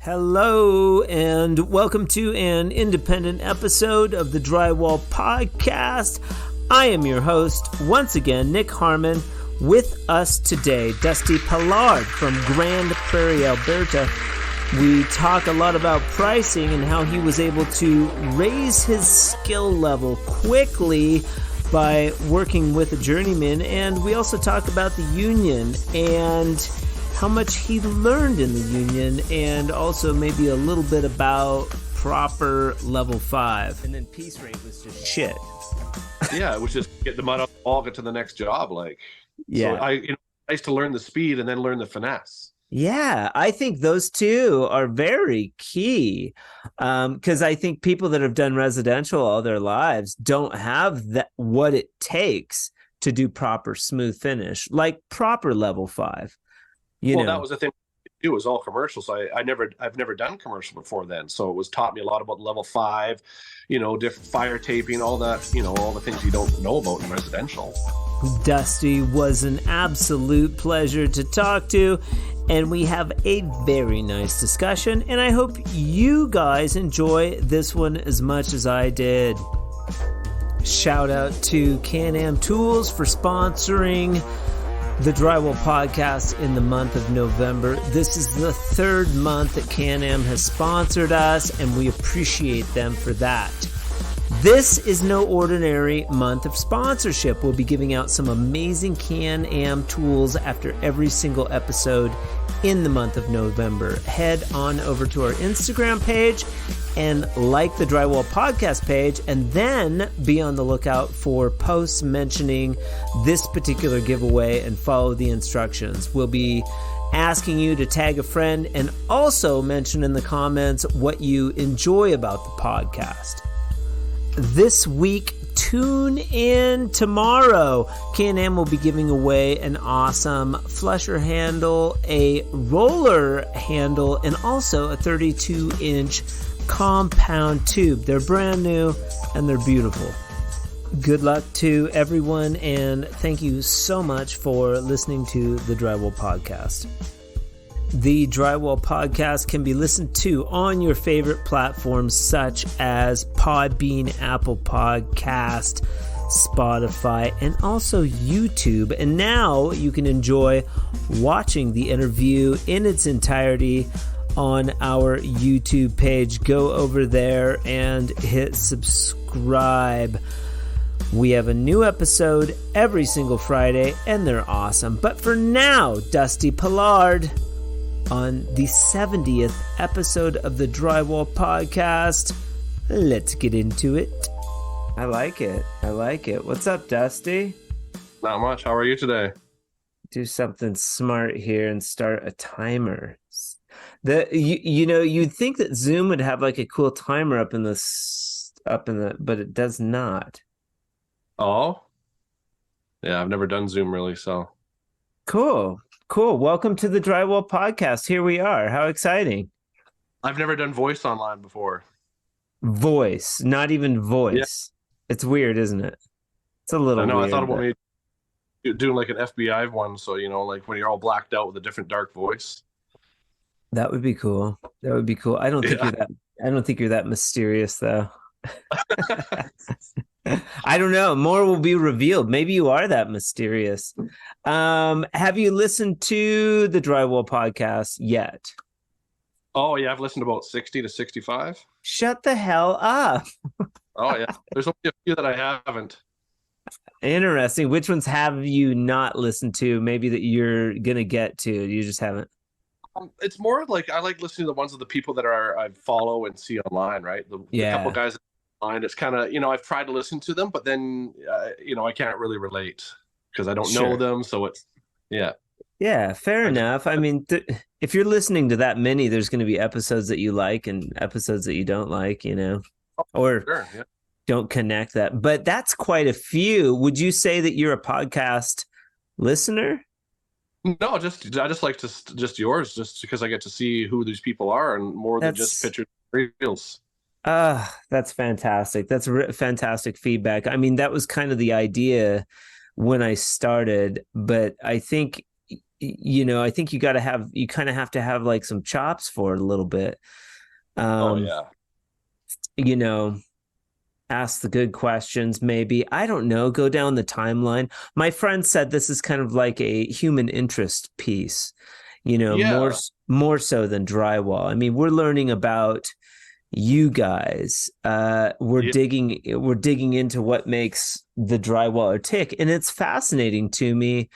Hello, and welcome to an independent episode of the Drywall Podcast. I am your host, once again, Nick Harmon. With us today, Dusty Pollard from Grand Prairie, Alberta. We talk a lot about pricing and how he was able to raise his skill level quickly by working with a journeyman. And we also talk about the union and how much he learned in the union, and also maybe a little bit about proper level 5. And then piece rate was just shit. Yeah, it was just get the mud up the wall, get to the next job. Yeah. So I used to learn the speed and then learn the finesse. Yeah, I think those two are very key, because I think people that have done residential all their lives don't have that what it takes to do proper smooth finish, like proper level 5. That was the thing. It was all commercial, so I've never done commercial before then. So it was taught me a lot about level 5, different fire taping, all that, all the things you don't know about in residential. Dusty was an absolute pleasure to talk to, and we have a very nice discussion, and I hope you guys enjoy this one as much as I did. Shout out to CanAm Tools for sponsoring the Drywall Podcast in the month of November. This is the third month that CanAm has sponsored us, and we appreciate them for that. This is no ordinary month of sponsorship. We'll be giving out some amazing CanAm tools after every single episode in the month of November. Head on over to our Instagram page and like the Drywall Podcast page, and then be on the lookout for posts mentioning this particular giveaway and follow the instructions. We'll be asking you to tag a friend and also mention in the comments what you enjoy about the podcast. This week, tune in tomorrow. CanAm will be giving away an awesome flusher handle, a roller handle, and also a 32-inch compound tube. They're brand new and they're beautiful. Good luck to everyone, and thank you so much for listening to the Drywall Podcast. The Drywall Podcast can be listened to on your favorite platforms such as Podbean, Apple Podcast, Spotify, and also YouTube. And now you can enjoy watching the interview in its entirety on our YouTube page. Go over there and hit subscribe. We have a new episode every single Friday, and they're awesome. But for now, Dusty Pollard on the 70th episode of the Drywall Podcast. Let's get into it. I like it. What's up, Dusty? Not much. How are you today? Do something smart here and start a timer. You'd think that Zoom would have like a cool timer up in the, but it does not. Oh, yeah. I've never done Zoom really, so cool. Welcome to the Drywall Podcast. Here we are. How exciting! I've never done voice online before. Voice, not even voice. Yeah. It's weird, isn't it? It's a little. I weird, I thought about maybe doing like an FBI one, so like when you're all blacked out with a different dark voice. That would be cool. I don't think you're that mysterious, though. I don't know. More will be revealed. Maybe you are that mysterious. Have you listened to the Drywall Podcast yet? Oh, yeah. I've listened to about 60 to 65. Shut the hell up. Oh, yeah. There's only a few that I haven't. Interesting. Which ones have you not listened to? Maybe that you're going to get to. You just haven't. It's more like I like listening to the ones of the people that I follow and see online, right? The couple guys online. It's kind of, I've tried to listen to them, but then, I can't really relate because I don't know them. So it's, yeah. Yeah, fair enough. I mean, if you're listening to that many, there's going to be episodes that you like and episodes that you don't like, or don't connect that. But that's quite a few. Would you say that you're a podcast listener? No, I just like just yours, just because I get to see who these people are and more than just pictures and reels. That's fantastic. That's fantastic feedback. I mean, that was kind of the idea when I started, but I think I think you kind of have to have like some chops for it a little bit. Oh yeah. You know, ask the good questions, maybe. I don't know, go down the timeline. My friend said this is kind of like a human interest piece, Yeah. more so than drywall. I mean, we're learning about you guys. We're Yeah. digging into what makes the Drywaller tick, and it's fascinating to me,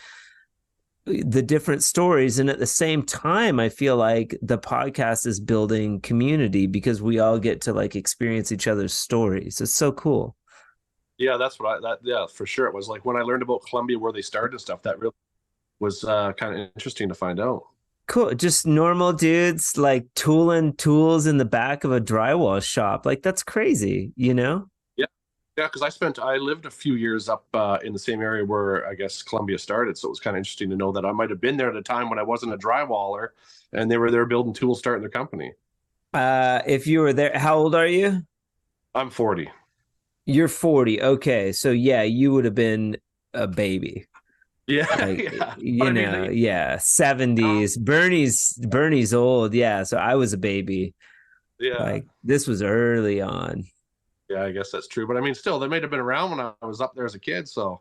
the different stories. And at the same time, I feel like the podcast is building community because we all get to like experience each other's stories. It's so cool. Yeah, that's what yeah, for sure. It was like when I learned about Columbia, where they started and stuff, that really was kind of interesting to find out. Cool. Just normal dudes like tooling tools in the back of a drywall shop. Like, that's crazy, Yeah. Yeah, because I lived a few years up in the same area where I guess Columbia started. So it was kind of interesting to know that I might have been there at a time when I wasn't a drywaller and they were there building tools, starting their company. If you were there, how old are you? I'm 40. You're 40. Okay. So yeah, you would have been a baby. Yeah. Like, Yeah. But I mean, yeah, 70s. Bernie's old. Yeah. So I was a baby. yeah. Like, this was early on. Yeah, I guess that's true. But I mean, still, they may have been around when I was up there as a kid. So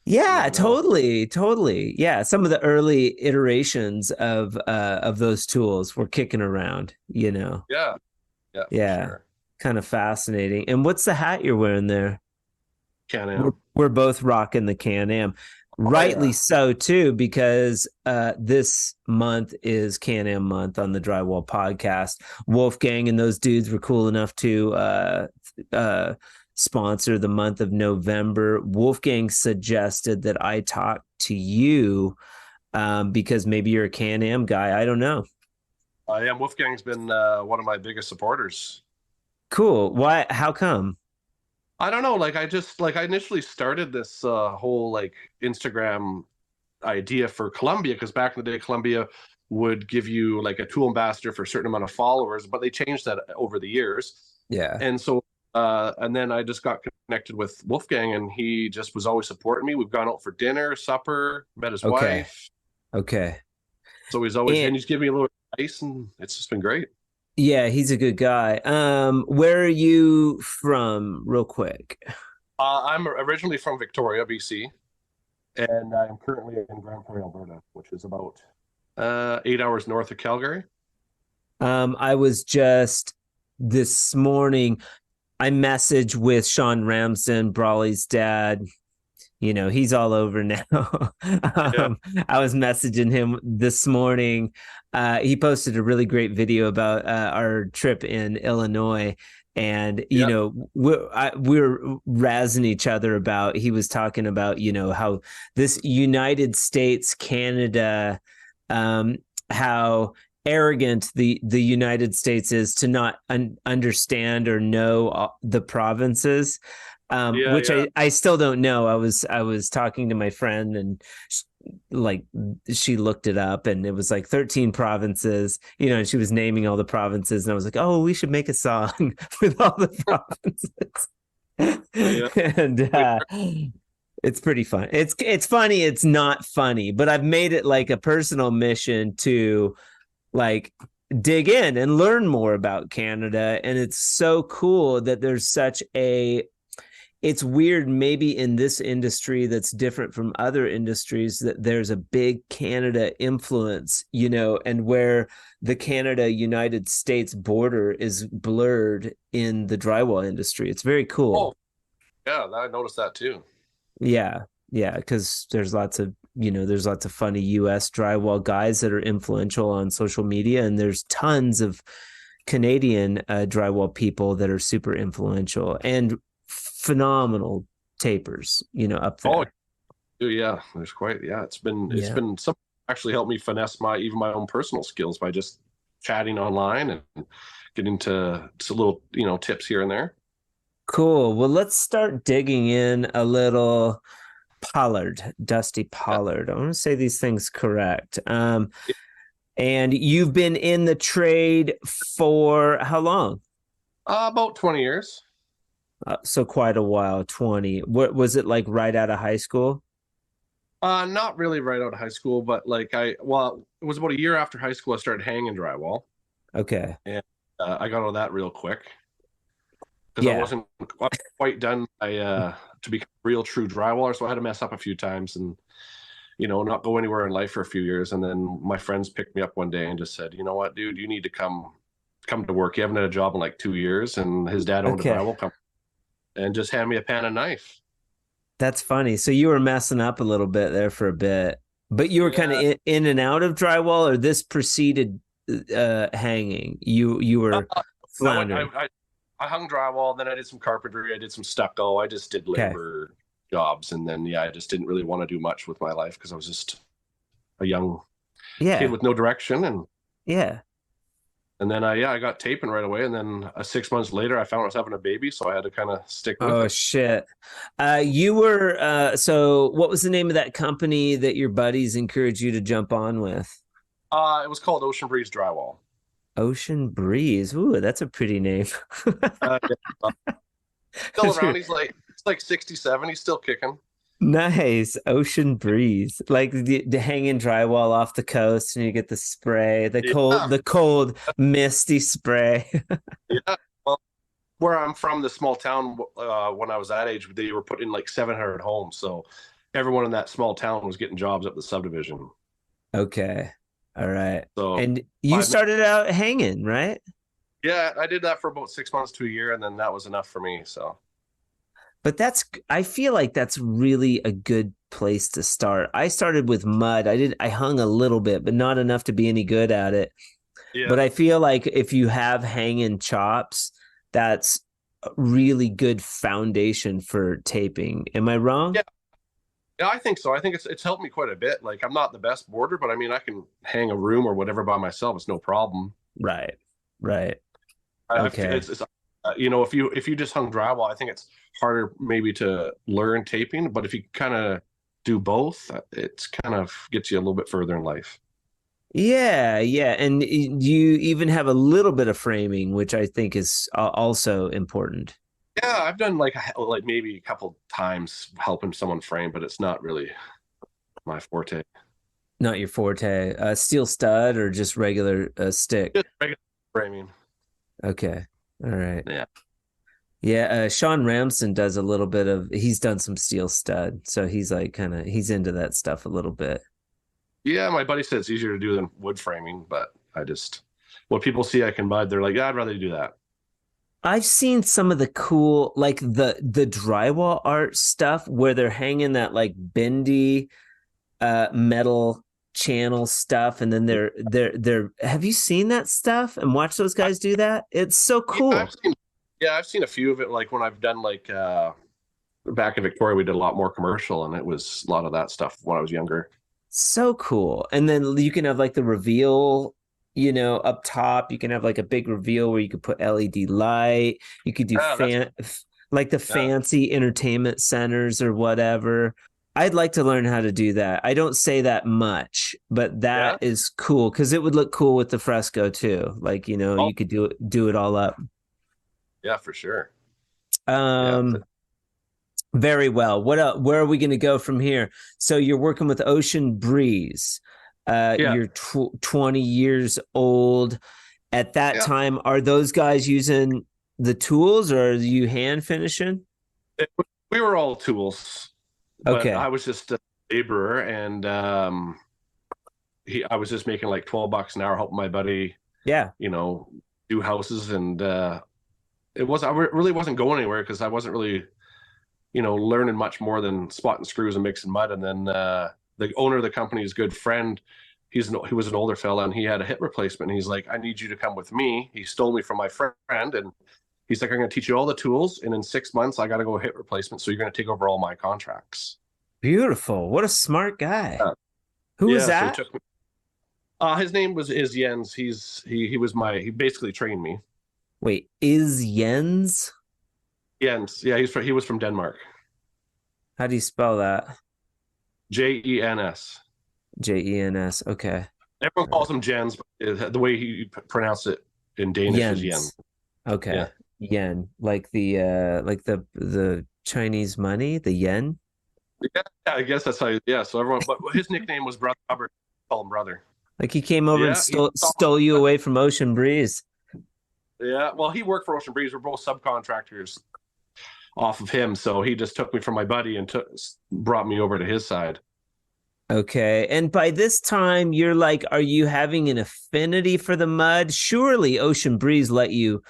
you Yeah, never know. totally. Yeah. Some of the early iterations of those tools were kicking around. Yeah. Yeah, for Yeah. sure. Kind of fascinating. And what's the hat you're wearing there? We're, CanAm. we're both rocking the Can-Am. Oh Rightly yeah. so too, because this month is Can-Am month on the Drywall Podcast. Wolfgang and those dudes were cool enough to sponsor the month of November. Wolfgang suggested that I talk to you because maybe you're a Can-Am guy. I don't know. I am. Wolfgang's been one of my biggest supporters. Cool. Why? How come? I don't know. Like I initially started this whole like Instagram idea for Columbia because back in the day, Columbia would give you like a tool ambassador for a certain amount of followers, but they changed that over the years. Yeah. And so, and then I just got connected with Wolfgang, and he just was always supporting me. We've gone out for dinner, supper, met his Okay. wife. Okay. So he's always, And and he's giving me a little advice, and it's just been great. yeah, he's a good guy. Where are you from, real quick? I'm originally from Victoria, BC, and I'm currently in Grand Prairie, Alberta, which is about 8 hours north of Calgary. I was just this morning, I messaged with Sean Ramsden, Brawley's dad. He's all over now. Yeah. I was messaging him this morning. He posted a really great video about our trip in Illinois. And, Yeah. we're razzing each other about, he was talking about, how this United States, Canada, how arrogant the United States is to not understand or know the provinces. Yeah, Which yeah. I still don't know. I was talking to my friend, and she looked it up, and it was like 13 provinces, and she was naming all the provinces, and I was like, oh, we should make a song with all the provinces. Yeah. And it's pretty fun. It's funny. It's not funny, but I've made it like a personal mission to like dig in and learn more about Canada. And it's so cool that there's such a, it's weird maybe in this industry that's different from other industries, that there's a big Canada influence, and where the Canada United States border is blurred in the drywall industry. It's very cool. Oh, yeah, I noticed that too. Yeah. Yeah. Because there's lots of funny US drywall guys that are influential on social media. And there's tons of Canadian drywall people that are super influential and phenomenal tapers, up there. Oh, yeah. There's quite, yeah. It's been something actually helped me finesse even my own personal skills by just chatting online and getting to little, tips here and there. Cool. Well, let's start digging in a little. Pollard, Dusty Pollard. I want to say these things correct. And you've been in the trade for how long? About 20 years. So quite a while. 20. What was it like right out of high school? Not really right out of high school, but it was about a year after high school I started hanging drywall, Okay. and I got out of that real quick because I Yeah. wasn't quite done to become a real true drywaller, so I had to mess up a few times and not go anywhere in life for a few years. And then my friends picked me up one day and just said, you know what, dude, you need to come to work. You haven't had a job in like 2 years, and his dad owned a drywall company, and just hand me a pen and knife. That's funny. So you were messing up a little bit there for a bit, but you were kind of in and out of drywall, or this preceded hanging? You were floundering. I hung drywall, then I did some carpentry, I did some stucco, I just did labor jobs, and then I just didn't really want to do much with my life because I was just a young kid with no direction, and then I got taping right away, and then 6 months later I found I was having a baby, so I had to kind of stick with it. Oh shit. You were so what was the name of that company that your buddies encouraged you to jump on with? It was called Ocean Breeze Drywall. Ocean Breeze. Ooh, that's a pretty name. Still around. He's like 67. He's still kicking. Nice. Ocean Breeze. Like the hanging drywall off the coast, and you get the spray, the cold, misty spray. Yeah. Well, where I'm from, the small town, when I was that age, they were putting like 700 homes. So everyone in that small town was getting jobs up the subdivision. Okay. All right. So, and you started out hanging, right? Yeah, I did that for about 6 months to a year, and then that was enough for me. So, but I feel like that's really a good place to start. I started with mud. I hung a little bit, but not enough to be any good at it. Yeah. But I feel like if you have hanging chops, that's a really good foundation for taping. Am I wrong? Yeah. Yeah, I think so. I think it's helped me quite a bit. Like, I'm not the best boarder, but I mean, I can hang a room or whatever by myself. It's no problem. Right. Okay. If you just hung drywall, I think it's harder maybe to learn taping. But if you kind of do both, it's kind of gets you a little bit further in life. Yeah. And you even have a little bit of framing, which I think is also important. Yeah, I've done like maybe a couple times helping someone frame, but it's not really my forte. Not your forte. Steel stud or just regular stick? Just regular framing. Okay. All right. Yeah. Yeah. Sean Ramsden does a little bit of. He's done some steel stud, so he's like he's into that stuff a little bit. Yeah, my buddy said it's easier to do than wood framing, but when people see I can mud, they're like, I'd rather do that. I've seen some of the cool, like the drywall art stuff where they're hanging that like bendy metal channel stuff, and then they're have you seen that stuff and watch those guys do that? It's so cool. I've seen a few of it, like when I've done like back in Victoria, we did a lot more commercial, and it was a lot of that stuff when I was younger. So cool. And then you can have like the reveal, up top. You can have like a big reveal where you could put LED light. You could do fancy entertainment centers or whatever. I'd like to learn how to do that. I don't say that much, but that is cool because it would look cool with the fresco too. Like, you could do it all up. Yeah, for sure. Very well. Where are we going to go from here? So you're working with Ocean Breeze. You're 20 years old. At that time, are those guys using the tools, or are you hand finishing? We were all tools. Okay. I was just a laborer, and I was just making like $12 an hour helping my buddy. Yeah. Do houses, and I really wasn't going anywhere because I wasn't really, learning much more than spotting screws and mixing mud. And then the owner of the company's good friend, he was an older fella, and he had a hip replacement. And he's like, I need you to come with me. He stole me from my friend, and he's like, I'm going to teach you all the tools, and in 6 months, I got to go hip replacement. So you're going to take over all my contracts. Beautiful. What a smart guy. Who was that? So his name is Jens. He basically trained me. Wait, is Jens? Jens. Yeah, he was from Denmark. How do you spell that? Jens. Jens. Okay. Everyone calls him Jens, but the way he pronounced it in Danish is Yen. Okay. Yeah. Yen, like the Chinese money, the yen. Yeah, I guess that's how. Yeah, so everyone, but his nickname was Brother Hubbard. Call him Brother. Like he came over and Yeah, stole you away from Ocean Breeze. yeah. Well, he worked for Ocean Breeze. We're both subcontractors off of him, so he just took me from my buddy and brought me over to his side. Okay. And by this time, you're like, are you having an affinity for the mud? Surely Ocean Breeze let you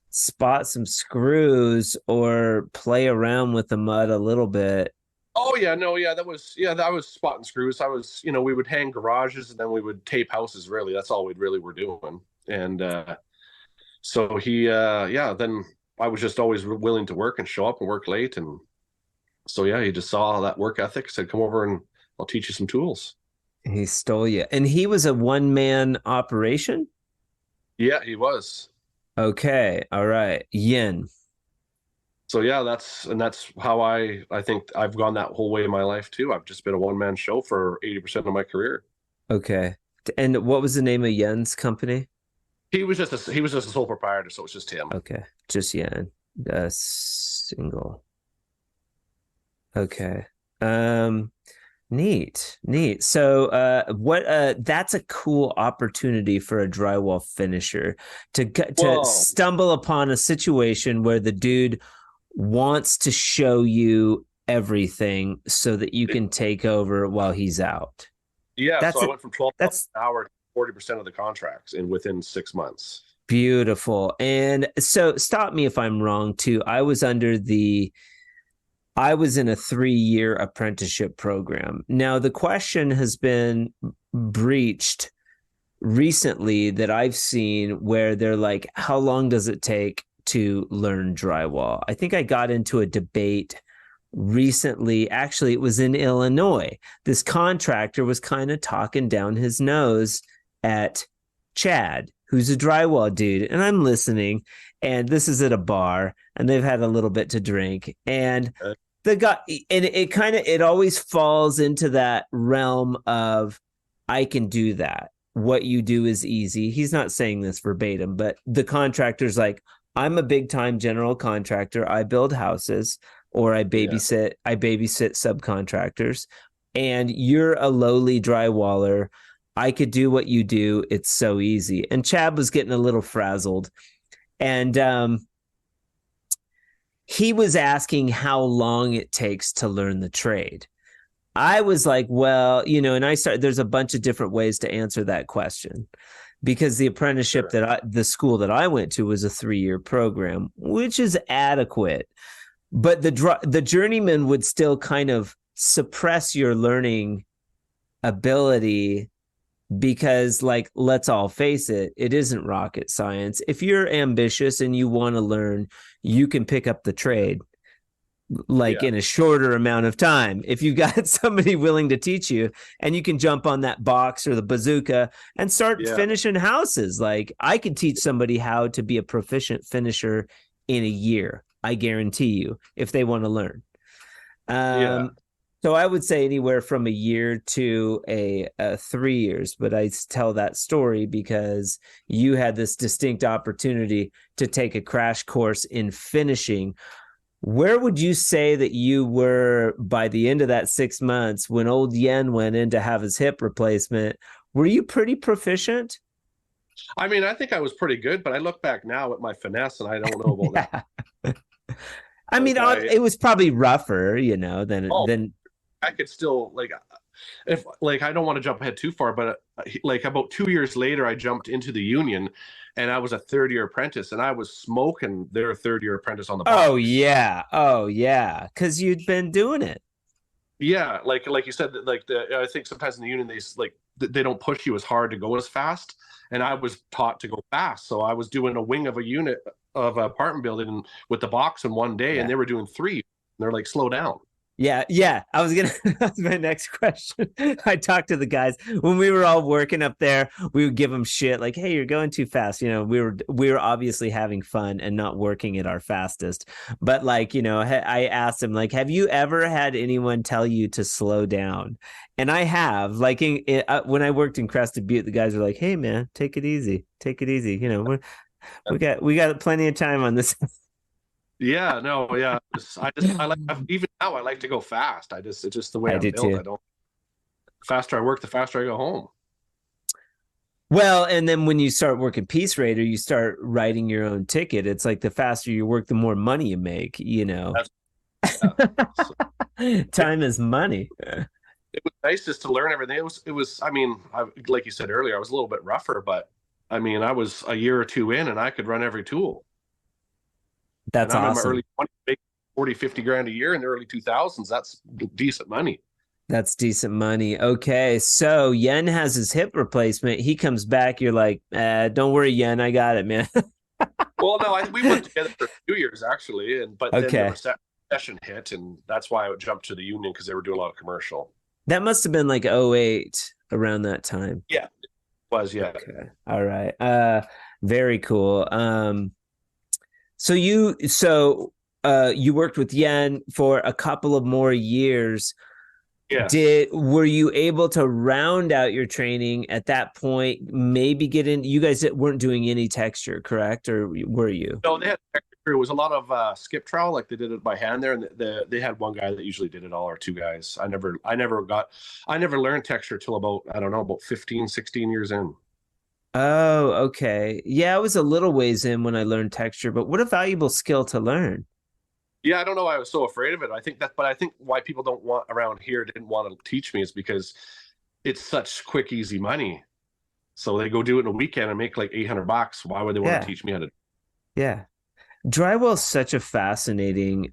spot some screws or play around with the mud a little bit. Oh yeah, no, yeah, that was spotting screws. I was, we would hang garages and then we would tape houses. Really, that's all we really were doing. And so then I was just always willing to work and show up and work late. And so yeah, he just saw that work ethic, said, "Come over and I'll teach you some tools." He stole you, and he was a one-man operation. Yeah, he was. Okay, all right, Yin. So yeah, that's how I think I've gone that whole way in my life too. I've just been a one-man show for 80% of my career. Okay. And what was the name of Yen's company? He was just a sole proprietor, so it's just him. Okay. Just Yen. Single. Okay. Neat. So that's a cool opportunity for a drywall finisher to stumble upon a situation where the dude wants to show you everything so that you can take over while he's out. Yeah, so I went from 12 an hour to 40% of the contracts within 6 months. Beautiful. And so stop me if I'm wrong too. I was in a 3-year apprenticeship program. Now the question has been breached recently that I've seen where they're like, how long does it take to learn drywall? I think I got into a debate recently. Actually, it was in Illinois. This contractor was kind of talking down his nose at Chad, who's a drywall dude, and I'm listening, and this is at a bar, and they've had a little bit to drink, and the guy, and it always falls into that realm of, I can do that. What you do is easy. He's not saying this verbatim, but the contractor's like, I'm a big time general contractor. I build houses, or I babysit subcontractors, and you're a lowly drywaller. I could do what you do. It's so easy. And Chad was getting a little frazzled. And he was asking how long it takes to learn the trade. I was like, well, and there's a bunch of different ways to answer that question, because the apprenticeship the school that I went to was a 3-year program, which is adequate. But the journeyman would still kind of suppress your learning ability, because, like, let's all face it, it isn't rocket science. If you're ambitious and you want to learn, you can pick up the trade in a shorter amount of time. If you've got somebody willing to teach you, and you can jump on that box or the bazooka and start finishing houses. Like, I could teach somebody how to be a proficient finisher in a year. I guarantee you, if they want to learn. So I would say anywhere from a year to a 3 years, but I tell that story because you had this distinct opportunity to take a crash course in finishing. Where would you say that you were by the end of that 6 months when old Yen went in to have his hip replacement? Were you pretty proficient? I mean, I think I was pretty good, but I look back now at my finesse and I don't know about that. I mean, it was probably rougher, than I could still, if I don't want to jump ahead too far, but about 2 years later, I jumped into the union, and I was a 3rd-year apprentice, and I was smoking their 3rd-year apprentice on the box. Oh yeah, because you'd been doing it. Yeah, like you said, I think sometimes in the union they don't push you as hard to go as fast, and I was taught to go fast, so I was doing a wing of a unit of an apartment building with the box in one day, and they were doing 3. And they're like, slow down. Yeah. That's my next question. I talked to the guys when we were all working up there. We would give them shit like, "Hey, you're going too fast." We were obviously having fun and not working at our fastest. But I asked them, like, "Have you ever had anyone tell you to slow down?" And I have. Like when I worked in Crested Butte, the guys were like, "Hey, man, take it easy. Take it easy. We got plenty of time on this." Yeah, no, yeah. I like, even now I like to go fast. It's just the way I I'm do built. too. The faster I work, the faster I go home. Well, and then when you start working piece rater, you start writing your own ticket. It's like the faster you work, the more money you make, That's, yeah. So, Time is money. it was nice just to learn everything. I mean, like you said earlier, I was a little bit rougher, but I mean, I was a year or two in and I could run every tool. And That's I'm in my awesome. early 20s, making 40, 50 grand a year in the early 2000s. That's decent money. That's decent money. Okay. So Yen has his hip replacement. He comes back. You're like, don't worry, Yen. I got it, man. Well, no, we worked together for a few years actually. But then the Okay. recession hit, and that's why I jumped to the union because they were doing a lot of commercial. That must have been like '08 around that time. Yeah, it was. Yeah. Okay. All right. Very cool. So you worked with Yen for a couple of more years. Yes. Were you able to round out your training at that point? Maybe get in. You guys weren't doing any texture, correct? Or were you? No, they had it was a lot of skip trowel, like they did it by hand there, and they had one guy that usually did it all, or two guys. I never learned texture till about, I don't know, about 15, 16 years in. Oh, okay. Yeah, I was a little ways in when I learned texture, but what a valuable skill to learn. Yeah, I don't know why I was so afraid of it. But I think why people don't want around here didn't want to teach me is because it's such quick, easy money. So they go do it in a weekend and make like $800. Why would they want to teach me how to? Yeah. Drywall is such a fascinating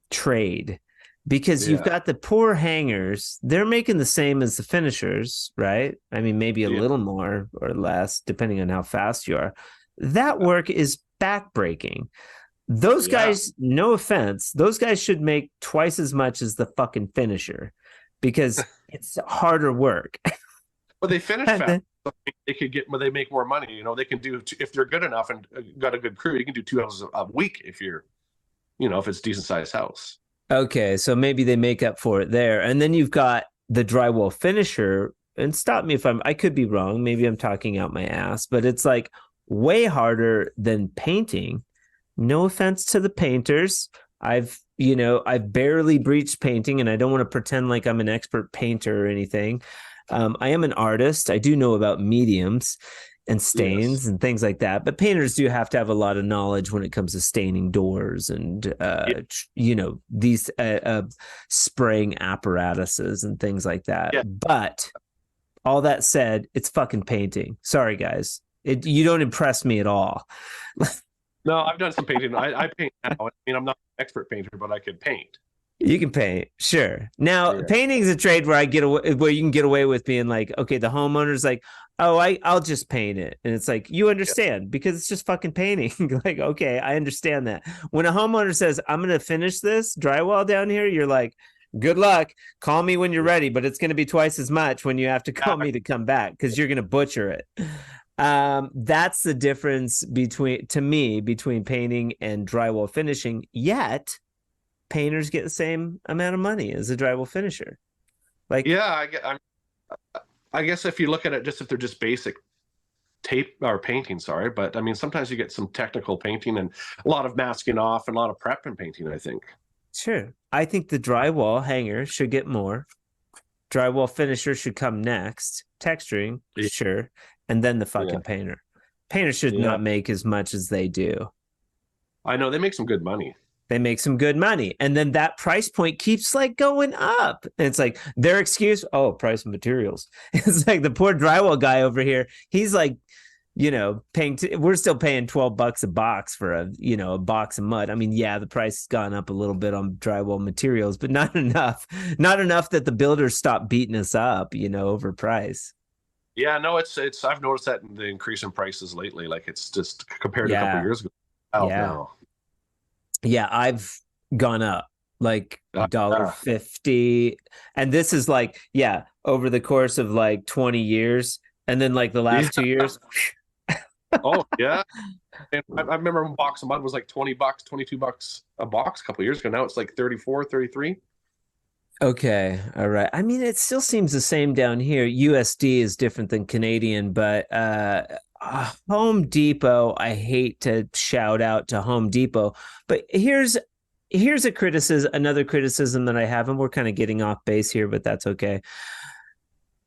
trade because you've got the poor hangers. They're making the same as the finishers, right? I mean, maybe a little more or less, depending on how fast you are. That work is backbreaking. Those guys, no offense, those guys should make twice as much as the fucking finisher because it's harder work. But they finish fast. They could they make more money. They can do, if they're good enough and got a good crew, you can do 2 houses a week if you're, if it's a decent sized house. Okay, so maybe they make up for it there. And then you've got the drywall finisher, and stop me if I could be wrong. Maybe I'm talking out my ass, but it's like way harder than painting. No offense to the painters. I've barely breached painting, and I don't want to pretend like I'm an expert painter or anything. I am an artist. I do know about mediums and stains and things like that, but painters do have to have a lot of knowledge when it comes to staining doors and these spraying apparatuses and things like that. But all that said, it's fucking painting. Sorry, guys. You don't impress me at all. No, I've done some painting. I paint now. I mean, I'm not an expert painter, but I could paint. You can paint, sure. Now, painting is a trade where where you can get away with being like, okay, the homeowner's like, oh, I'll just paint it, and it's like, you understand because it's just fucking painting. Like, okay, I understand that. When a homeowner says, I'm gonna finish this drywall down here, you're like, good luck. Call me when you're ready, but it's gonna be twice as much when you have to call me to come back because you're gonna butcher it. That's the difference between painting and drywall finishing. Yet painters get the same amount of money as a drywall finisher. Like, I guess if you look at it, just if they're just basic tape or painting, sorry, but I mean, sometimes you get some technical painting and a lot of masking off and a lot of prep and painting, I think. Sure. I think the drywall hanger should get more. Drywall finisher should come next. Texturing, sure. And then the fucking painter. Painter should not make as much as they do. I know, they make some good money. They make some good money. And then that price point keeps like going up. And it's like their excuse, price of materials. It's like the poor drywall guy over here. He's like, paying, we're still paying $12 a box for a box of mud. I mean, the price has gone up a little bit on drywall materials, but not enough that the builders stop beating us up, over price. Yeah, no, it's I've noticed that in the increase in prices lately. Like, it's just compared to a couple of years ago. Now. Yeah, I've gone up like $1.50. And this is like, over the course of like 20 years. And then like the last 2 years. Oh, yeah. And I remember when a box of mud was like $20, $22 a box a couple of years ago. Now it's like 34, 33. Okay. All right. I mean, it still seems the same down here. USD is different than Canadian, but Home Depot, I hate to shout out to Home Depot, but here's another criticism that I have, and we're kind of getting off base here, but that's okay.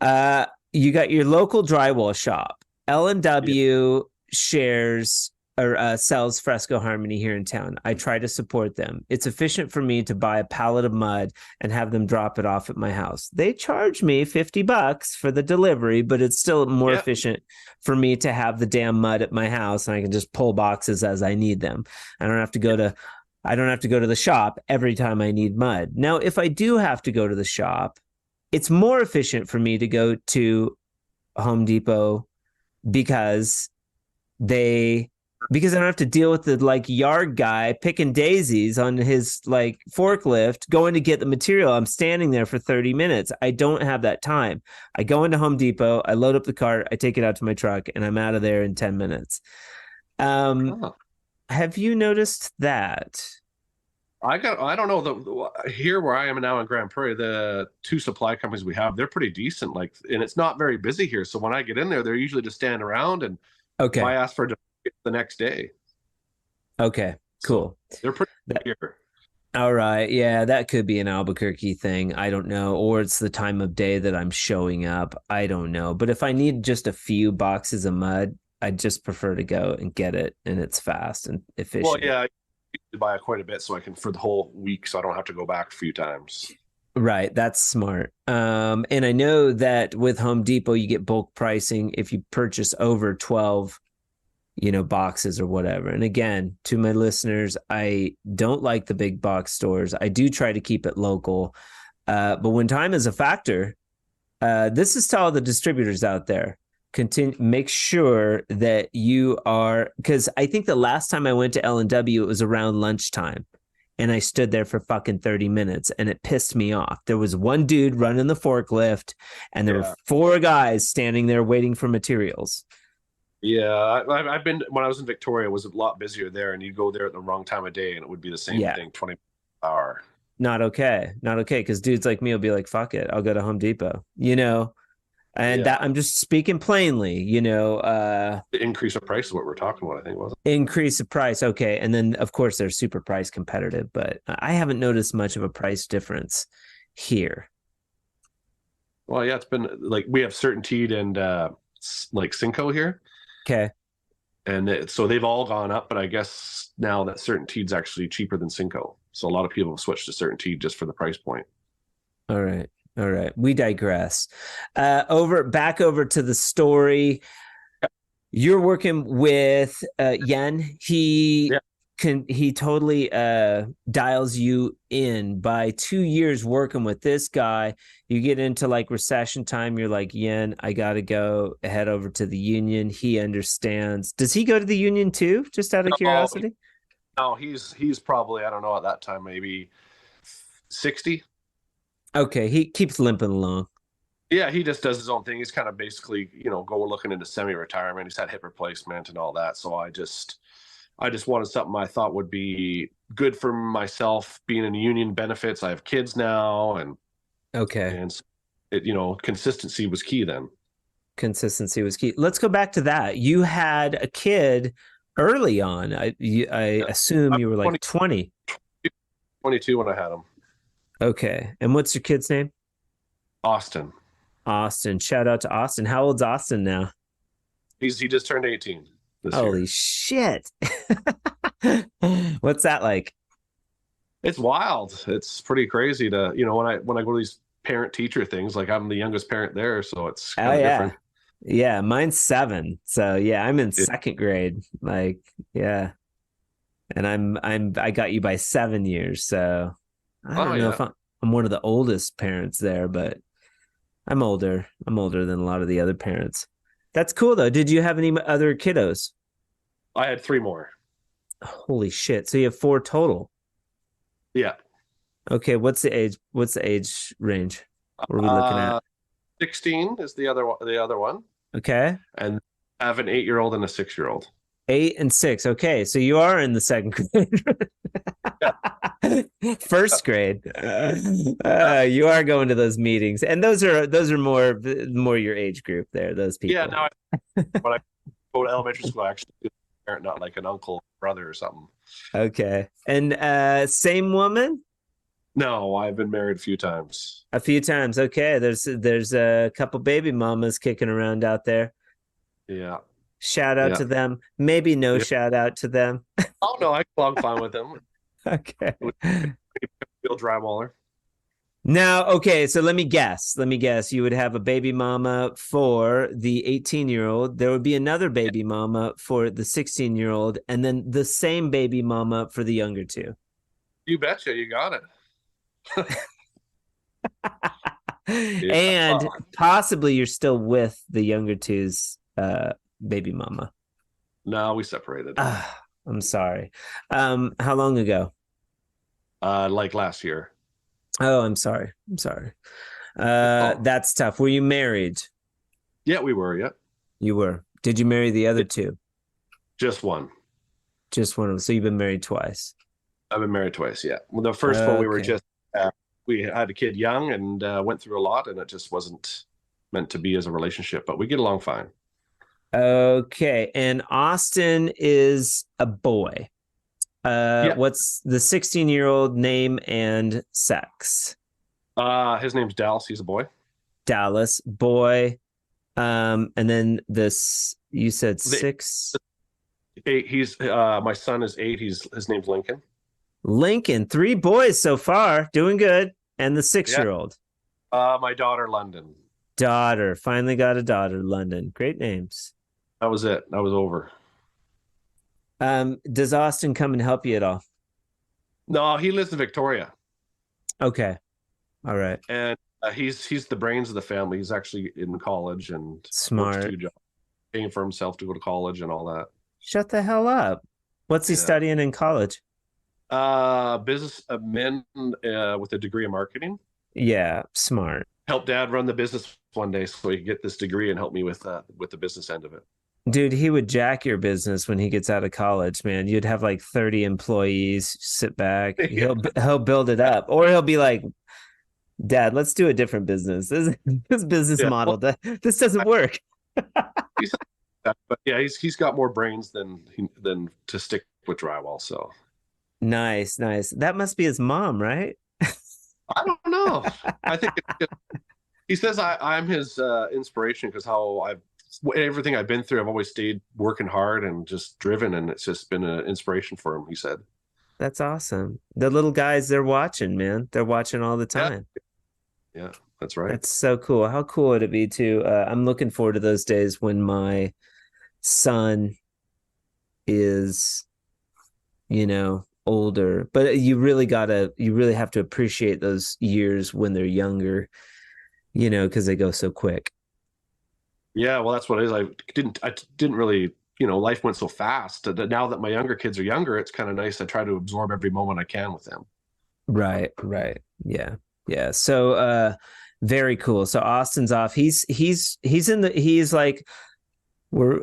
You got your local drywall shop. L&W shares or sells Fresco Harmony here in town. I try to support them. It's efficient for me to buy a pallet of mud and have them drop it off at my house. They charge me $50 for the delivery, but it's still more efficient for me to have the damn mud at my house, and I can just pull boxes as I need them. I don't have to go to the shop every time I need mud. Now, if I do have to go to the shop, it's more efficient for me to go to Home Depot because I don't have to deal with the like yard guy picking daisies on his like forklift going to get the material. I'm standing there for 30 minutes. I don't have that time. I go into Home Depot, I load up the cart, I take it out to my truck, and I'm out of there in 10 minutes. Have you noticed that? I don't know, here where I am now in Grand Prairie, the two supply companies we have, they're pretty decent. Like, and it's not very busy here. So when I get in there, they're usually just standing around, and if I ask for the next day. Okay, cool. So they're pretty good here. All right. Yeah, that could be an Albuquerque thing. I don't know. Or it's the time of day that I'm showing up. I don't know. But if I need just a few boxes of mud, I just prefer to go and get it, and it's fast and efficient. Well, yeah, I buy quite a bit so I can for the whole week, so I don't have to go back a few times. Right, that's smart. And I know that with Home Depot, you get bulk pricing if you purchase over 12, boxes or whatever. And again, to my listeners, I don't like the big box stores. I do try to keep it local. But when time is a factor, this is to all the distributors out there. Make sure that you are, because I think the last time I went to L&W, it was around lunchtime, and I stood there for fucking 30 minutes, and it pissed me off. There was one dude running the forklift, and there were 4 guys standing there waiting for materials. Yeah, I've been, when I was in Victoria, it was a lot busier there, and you'd go there at the wrong time of day, and it would be the same thing, 20 hour. Not okay, because dudes like me will be like, fuck it, I'll go to Home Depot, And that I'm just speaking plainly, The increase of price is what we're talking about, I think, wasn't it? Increase of price, okay. And then, of course, they're super price competitive, but I haven't noticed much of a price difference here. Well, yeah, it's been like we have Certainteed and like Cinco here. Okay. And so they've all gone up, but I guess now that Certainteed's actually cheaper than Cinco. So a lot of people have switched to Certainteed just for the price point. All right. We digress. Back over to the story. You're working with Yen. He totally dials you in. By 2 years working with this guy, you get into like recession time. You're like, Yen, I gotta go head over to the union. He understands. Does he go to the union too? Just out of curiosity. No, he's probably, I don't know, at that time maybe 60. Okay, he keeps limping along. Yeah, he just does his own thing. He's kind of basically, go looking into semi-retirement. He's had hip replacement and all that. So I just wanted something I thought would be good for myself. Being in union benefits, I have kids now, and consistency was key then. Consistency was key. Let's go back to that. You had a kid early on. I assume you were like 20. 22 when I had him. Okay. And what's your kid's name? Austin. Shout out to Austin. How old's Austin now? He just turned 18 this Holy year. Shit. What's that like? It's wild. It's pretty crazy to, when I go to these parent teacher things, like I'm the youngest parent there, so it's kind of different. Yeah, mine's 7. So yeah, I'm in second grade. Like, yeah. And I got you by 7 years, so I don't know if I'm one of the oldest parents there, but I'm older. I'm older than a lot of the other parents. That's cool, though. Did you have any other kiddos? I had 3 more. Holy shit. So you have 4 total? Yeah. Okay. What's the age range? What are we looking at? 16 is the other one. Okay. And I have an 8-year-old and a 6-year-old. 8 and 6. Okay. So you are in the second grade. First grade. You are going to those meetings, and those are more your age group there. Those people. Yeah. No, when go to elementary school. Actually, parent, not like an uncle, brother, or something. Okay. And same woman? No, I've been married a few times. A few times. Okay. There's a couple baby mamas kicking around out there. Yeah. Shout out to them. Maybe no shout out to them. Oh no, I get along fine with them. Okay. Real drywaller. Now, okay, so let me guess. You would have a baby mama for the 18-year-old. There would be another baby mama for the 16-year-old, and then the same baby mama for the younger two. You betcha, you got it. And possibly you're still with the younger two's baby mama. No, we separated. I'm sorry. How long ago? Like last year. Oh, I'm sorry. That's tough. Were you married? Yeah, we were. Yeah, you were. Did you marry the other two? Just one. Just one. So you've been married twice. I've been married twice. Yeah. Well, the first one we were just we had a kid young and went through a lot, and it just wasn't meant to be as a relationship. But we get along fine. Okay, and Austin is a boy. What's the 16-year-old name and sex? His name's Dallas. He's a boy. Dallas, boy. And then this, you said 6? 8. He's my son is 8. His name's Lincoln. Lincoln, 3 boys so far, doing good. And the 6-year-old. My daughter, London. Daughter, finally got a daughter, London. Great names. That was it. That was over. Does Austin come and help you at all? No, he lives in Victoria. Okay. All right. And he's the brains of the family. He's actually in college and smart. Works 2 jobs, paying for himself to go to college and all that. Shut the hell up. What's he studying in college? Business admin with a degree in marketing. Yeah, smart. Help Dad run the business one day so he could get this degree and help me with the business end of it. Dude, he would jack your business when he gets out of college, man. You'd have like 30 employees, sit back. He'll build it up. Or he'll be like, Dad, let's do a different business. This business model, this doesn't work. But yeah, he's got more brains than to stick with drywall. So nice. That must be his mom, right? I don't know. I think he says I'm his inspiration because everything I've been through, I've always stayed working hard and just driven, and it's just been an inspiration for him, he said. That's awesome. The little guys, they're watching, man. They're watching all the time. Yeah, that's right. That's so cool. How cool would it be to I'm looking forward to those days when my son is, older. But you really have to appreciate those years when they're younger, because they go so quick. Yeah, well, that's what it is. I didn't really, life went so fast that now that my younger kids are younger, it's kind of nice. I try to absorb every moment I can with them. Right. Yeah. So, very cool. So Austin's off. He's like,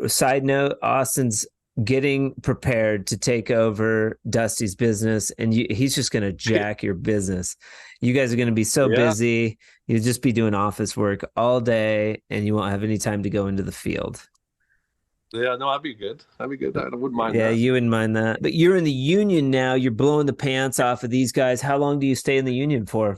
side note, Austin's getting prepared to take over Dusty's business, and he's just going to jack your business. You guys are going to be so busy. You'll just be doing office work all day, and you won't have any time to go into the field. Yeah, no, that'd be good. I wouldn't mind that. Yeah, you wouldn't mind that. But you're in the union now. You're blowing the pants off of these guys. How long do you stay in the union for?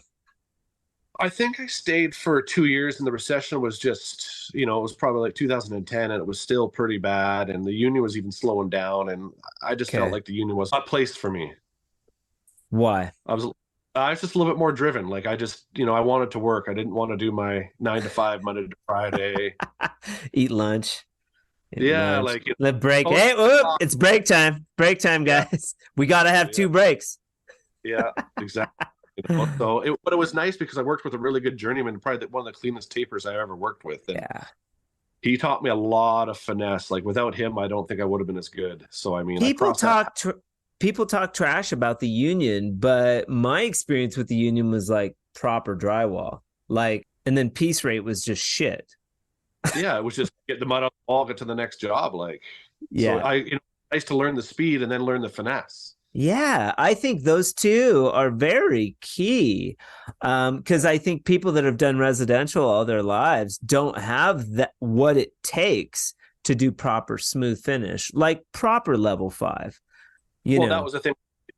I think I stayed for 2 years, and the recession was just, it was probably like 2010, and it was still pretty bad, and the union was even slowing down, and I just felt like the union was not placed for me. Why? I was just a little bit more driven. Like I just, I wanted to work. I didn't want to do my 9 to 5 Monday to Friday. Eat lunch. Like let break. Hey, it's break time. Break time, guys. We got to have 2 breaks. Yeah, exactly. But it was nice because I worked with a really good journeyman, probably one of the cleanest tapers I ever worked with. And he taught me a lot of finesse. Like without him, I don't think I would have been as good. So I mean, people talk trash about the union, but my experience with the union was like proper drywall. And then piece rate was just shit. Yeah, it was just get the mud out the wall, get to the next job. So I used to learn the speed and then learn the finesse. Yeah, I think those two are very key because I think people that have done residential all their lives don't have what it takes to do proper smooth finish, like proper level 5. You know, that was the thing.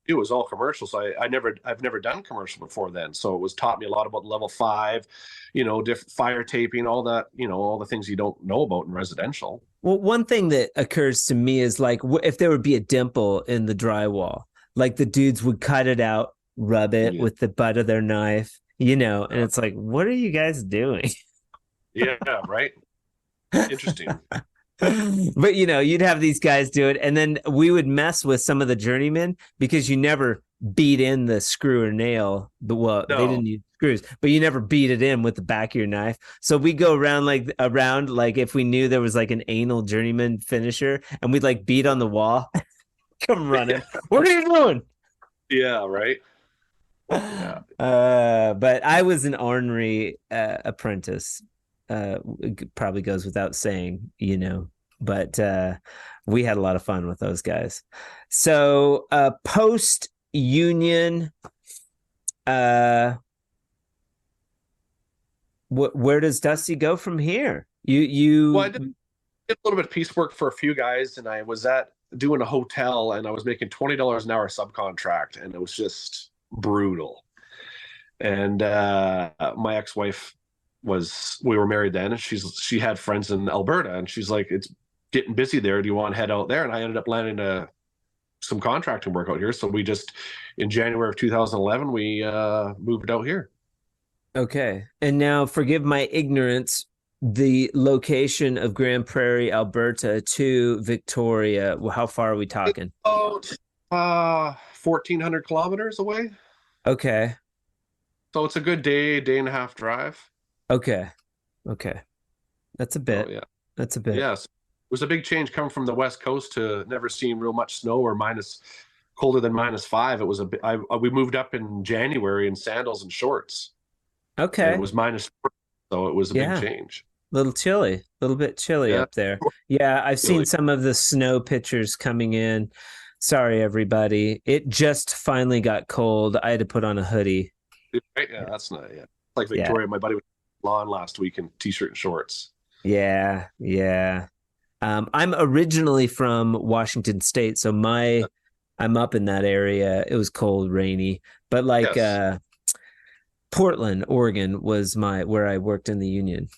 It was all commercial, so I've never done commercial before then. So it was taught me a lot about level 5, different fire taping, all that, all the things you don't know about in residential. Well, one thing that occurs to me is like if there would be a dimple in the drywall, like the dudes would cut it out, rub it with the butt of their knife, and it's like, what are you guys doing? Yeah, right. Interesting. But you'd have these guys do it, and then we would mess with some of the journeymen because you never beat in the screw or nail. They didn't use screws, but you never beat it in with the back of your knife. So we go around like if we knew there was like an anal journeyman finisher, and we'd like beat on the wall, come running. What are you doing? Yeah, right. Yeah. But I was an ornery apprentice. It probably goes without saying, but we had a lot of fun with those guys. So post union, where does Dusty go from here? Well, I did a little bit of piecework for a few guys, and I was doing a hotel, and I was making $20 an hour subcontract, and it was just brutal. And my ex-wife we were married then, and she had friends in Alberta, and she's like, it's getting busy there. Do you want to head out there? And I ended up landing some contracting work out here. So we just, in January of 2011, we moved out here. Okay. And now, forgive my ignorance, the location of Grand Prairie, Alberta to Victoria, how far are we talking? About 1,400 kilometers away. Okay. So it's a good day and a half drive. Okay. That's a bit. Oh, yeah. That's a bit. Yes. It was a big change coming from the West Coast to never seeing real much snow or colder than -5. It was we moved up in January in sandals and shorts. Okay. And it was -4, so it was a big change. A little bit chilly up there. Yeah, I've seen some of the snow pictures coming in. Sorry, everybody. It just finally got cold. I had to put on a hoodie. Right? Yeah, that's not like Victoria. My buddy was lawn last week in t-shirt and shorts. Yeah. I'm originally from Washington State, so I'm up in that area. It was cold, rainy, but Portland, Oregon was where I worked in the union.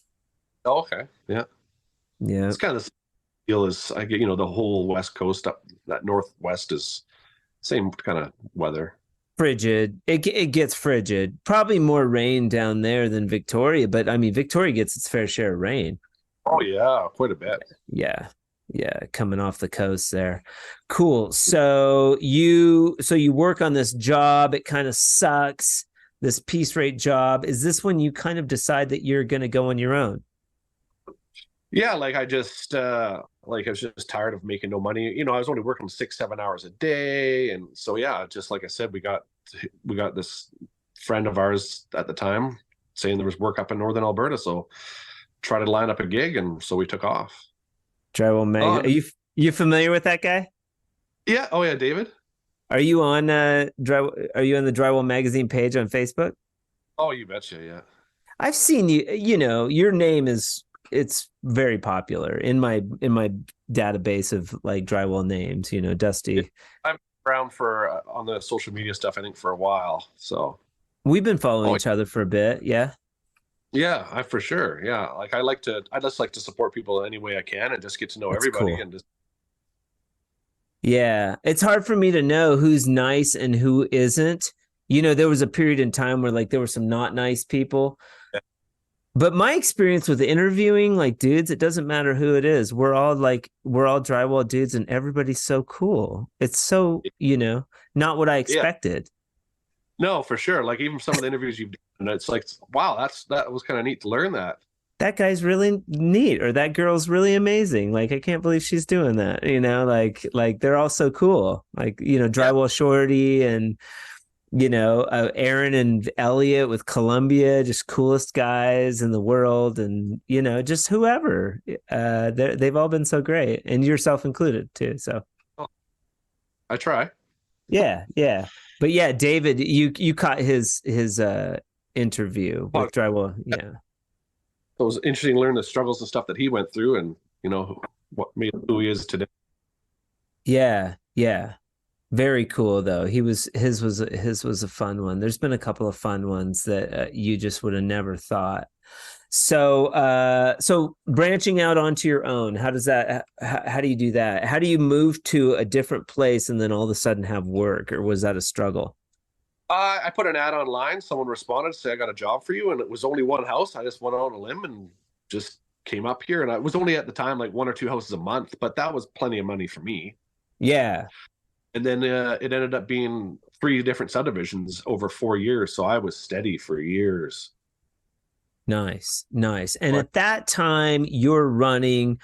Oh, okay. Yeah. It's kind of the deal is I get, the whole West Coast up that Northwest is same kind of weather. Frigid. It gets frigid. Probably more rain down there than Victoria, but I mean, Victoria gets its fair share of rain. Oh yeah, quite a bit. Yeah, coming off the coast there. Cool. So you work on this job. It kind of sucks. This piece rate job. Is this when you kind of decide that you're going to go on your own? Yeah, I was just tired of making no money. I was only working 6-7 hours a day, and so just like I said, we got this friend of ours at the time saying there was work up in northern Alberta, so try to line up a gig, and so we took off. Drywall Magazine. Are you familiar with that guy? Yeah. Oh yeah, David. Are you on Are you on the Drywall Magazine page on Facebook? Oh, you betcha. Yeah. I've seen you. Your name it's very popular in my database of like drywall names. Dusty. I'm around for on the social media stuff, I think, for a while. So we've been following each other for a bit. Yeah. Yeah, for sure. Yeah, I just like to support people any way I can and just get to know everybody. Cool. And just. Yeah, it's hard for me to know who's nice and who isn't. There was a period in time where there were some not nice people. Yeah. But my experience with interviewing dudes, it doesn't matter who it is. We're all drywall dudes, and everybody's so cool. It's so, not what I expected. No, for sure. Even some of the interviews you've done, it's like, wow, that was kind of neat to learn that. That guy's really neat, or that girl's really amazing. I can't believe she's doing that. They're all so cool. Drywall Shorty and, Aaron and Elliot with Columbia, just coolest guys in the world. And, just whoever, they've all been so great, and yourself included too. So I try. Yeah. But yeah, David, you caught his interview with Drywall. Yeah. It was interesting to learn the struggles and stuff that he went through, and what made who he is today. Yeah, yeah. Very cool though. His was a fun one. There's been a couple of fun ones that you just would have never thought. So branching out onto your own, how does that how do you do that? How do you move to a different place and then all of a sudden have work, or was that a struggle? I put an ad online. Someone responded, say, I got a job for you. And it was only one house. I just went out on a limb and just came up here. And I was only at the time like 1 or 2 houses a month, but that was plenty of money for me. Yeah. And then it ended up being 3 different subdivisions over 4 years. So I was steady for years. Nice. And at that time, you're running,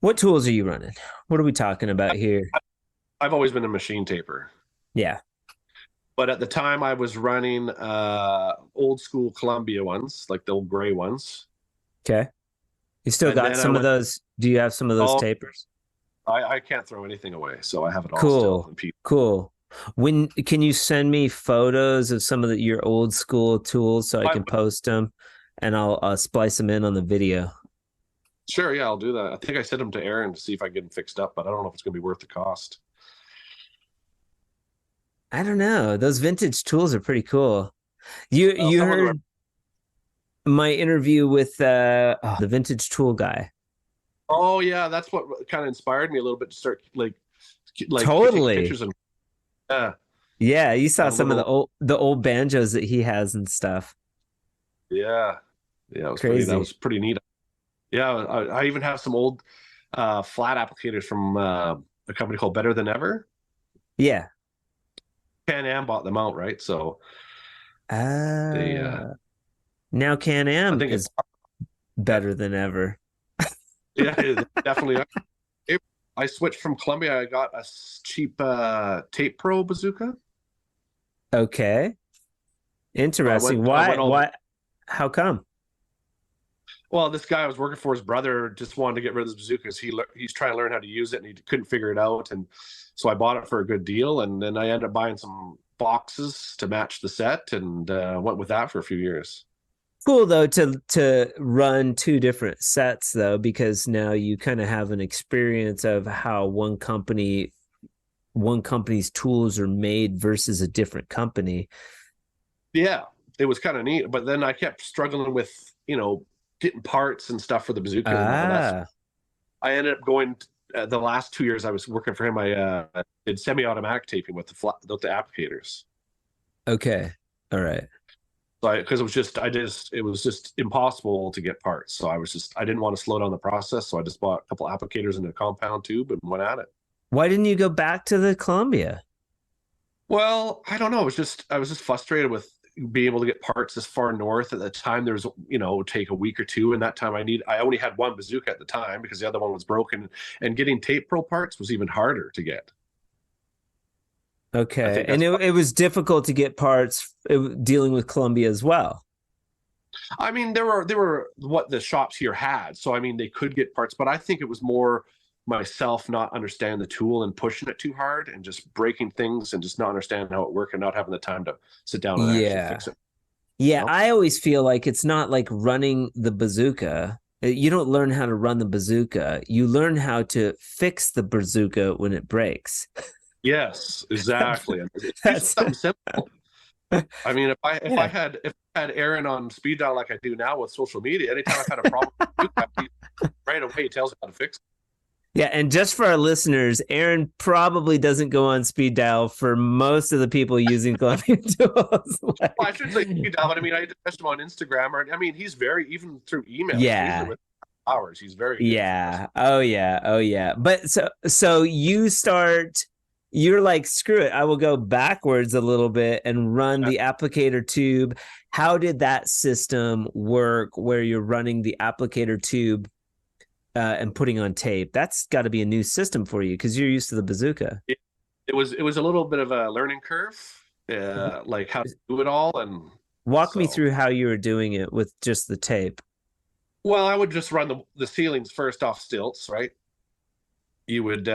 what tools are you running? What are we talking about here? I've always been a machine taper. Yeah. But at the time, I was running old school Columbia ones, like the old gray ones. Okay. You still got some of those? Do you have some of those tapers? I can't throw anything away, so I have it all still. Cool. Cool. Can you send me photos of some of your old school tools so I can post them, and I'll splice them in on the video? Sure, yeah, I'll do that. I think I sent them to Aaron to see if I can get them fixed up, but I don't know if it's going to be worth the cost. I don't know. Those vintage tools are pretty cool. You heard my interview with the vintage tool guy. Oh yeah, that's what kind of inspired me a little bit to start like totally pictures and yeah. You saw some of the old banjos that he has and stuff. Yeah, it was crazy. That was pretty neat. Yeah, I even have some old flat applicators from a company called Better Than Ever. Yeah. CanAm bought them out, right? So now CanAm is better than ever. Yeah, definitely. I switched from Columbia. I got a cheap Tape Pro bazooka. Okay. Interesting. Why? How come? Well, this guy I was working for, his brother just wanted to get rid of his bazookas. He's trying to learn how to use it, and he couldn't figure it out. And so I bought it for a good deal, and then I ended up buying some boxes to match the set, and went with that for a few years. Cool though to run 2 different sets though, because now you kind of have an experience of how one company's tools are made versus a different company. Yeah, it was kind of neat, but then I kept struggling with getting parts and stuff for the bazooka. I ended up going the last 2 years I was working for him. I did semi-automatic taping with the applicators. Okay, all right. Because it was just impossible to get parts. So I didn't want to slow down the process. So I just bought a couple applicators in a compound tube and went at it. Why didn't you go back to the Columbia? Well, I don't know. I was just frustrated with being able to get parts this far north. At the time, there was, take a week or 2. And that time I only had one bazooka at the time because the other one was broken, and getting Tape Pro parts was even harder to get. Okay. And it was difficult to get parts dealing with Columbia as well. I mean, there were what the shops here had. So, I mean, they could get parts, but I think it was more myself not understanding the tool and pushing it too hard and just breaking things and just not understanding how it worked and not having the time to sit down and actually fix it. Yeah. I always feel like it's not like running the bazooka. You don't learn how to run the bazooka. You learn how to fix the bazooka when it breaks. Yes, exactly. It's something simple. I mean, if I had Aaron on speed dial like I do now with social media, anytime I've had a problem, right away he tells me how to fix it. Yeah, and just for our listeners, Aaron probably doesn't go on speed dial for most of the people using Columbia tools. Well, I shouldn't say speed dial, but I mean, I just him on Instagram, he's very, even through email. Yeah. Hours, he's very good. Yeah. Oh yeah. But so you're like, screw it, I will go backwards a little bit and run the applicator tube. How did that system work where you're running the applicator tube and putting on tape? That's got to be a new system for you because you're used to the bazooka. It was a little bit of a learning curve, like how to do it all. And walk me through how you were doing it with just the tape. Well, I would just run the ceilings first off stilts, right? You would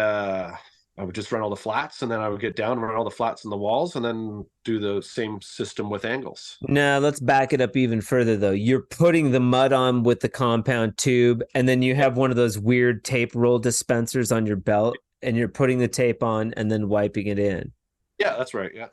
I would just run all the flats, and then I would get down, run all the flats in the walls, and then do the same system with angles. Now let's back it up even further though. You're putting the mud on with the compound tube, and then you have one of those weird tape roll dispensers on your belt, and you're putting the tape on and then wiping it in. Yeah, that's right. Yeah.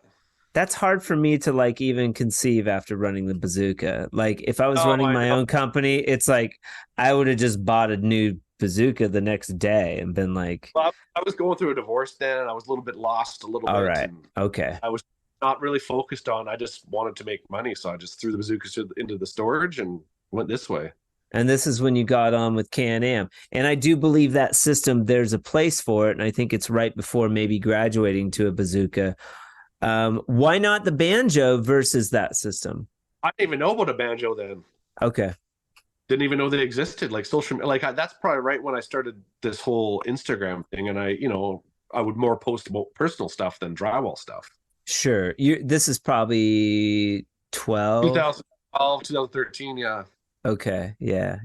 That's hard for me to like even conceive after running the bazooka. Like if I was running my own company, it's like I would have just bought a new bazooka the next day and been like, well, I was going through a divorce then, and I was a little bit lost a little bit. All right. Okay. I was not really focused on, I just wanted to make money. So I just threw the bazookas into the storage and went this way. And this is when you got on with CanAm. And I do believe that system, there's a place for it. And I think it's right before maybe graduating to a bazooka. Why not the banjo versus that system? I didn't even know about a banjo then. Okay. Didn't even know they existed. Like social, that's probably right when I started this whole Instagram thing. And I would more post about personal stuff than drywall stuff. Sure. This is probably 2012, 2013. Yeah. Okay. Yeah.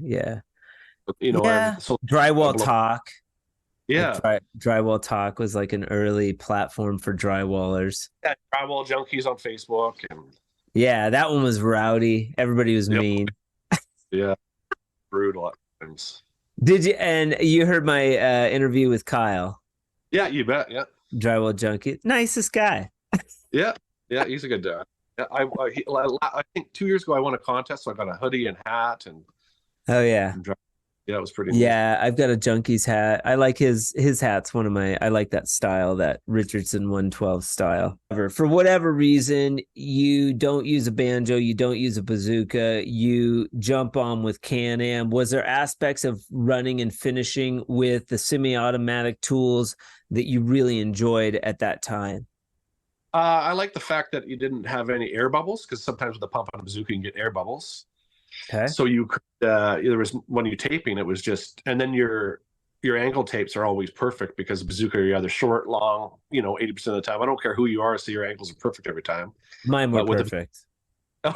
So Drywall Talk. Yeah. Like Drywall Talk was like an early platform for drywallers. Yeah, Drywall Junkies on Facebook. Yeah, that one was rowdy. Everybody was mean. Yeah. Brutal at times. Did you? And you heard my interview with Kyle. Yeah, you bet. Yeah. Drywall Junkie. Nicest guy. Yeah. He's a good guy. Yeah, I think 2 years ago I won a contest, so I got a hoodie and hat and. Oh yeah. Yeah, it was pretty neat. Yeah, I've got a Junkies hat. I like his hat's one of my. I like that style, that Richardson 112 style. For whatever reason, you don't use a banjo, you don't use a bazooka, you jump on with CanAm. Was there aspects of running and finishing with the semi-automatic tools that you really enjoyed at that time? I like the fact that you didn't have any air bubbles, because sometimes with the pump on a bazooka you can get air bubbles. Okay. So you could, there was, when you're taping, it was just, and then your angle tapes are always perfect, because bazooka, you're either short, long, 80% of the time. I don't care who you are, so your angles are perfect every time. Mine were perfect. Yeah.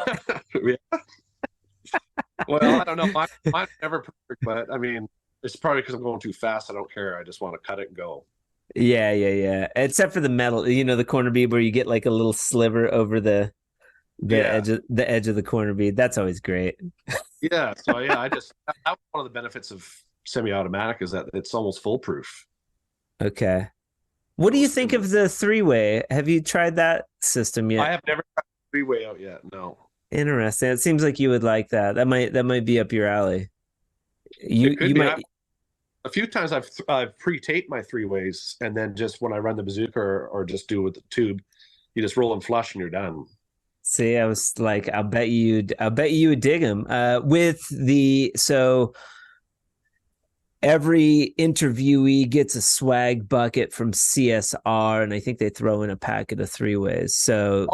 Well, I don't know. Mine's never perfect, but I mean, it's probably because I'm going too fast. I don't care. I just want to cut it and go. Yeah. Except for the metal, the corner bead where you get like a little sliver over the edge of the corner bead. That's always great. Yeah. So yeah, that's one of the benefits of semi-automatic, is that it's almost foolproof. Okay. What do you think of the three-way? Have you tried that system yet? I have never tried the three-way out yet. No. Interesting. It seems like you would like that. That might be up your alley. You might. A few times I've pre-taped my three-ways, and then just when I run the bazooka or just do it with the tube, you just roll them flush and you're done. See, I was like, I'll bet you would dig them. So every interviewee gets a swag bucket from CSR, and I think they throw in a packet of three-ways. So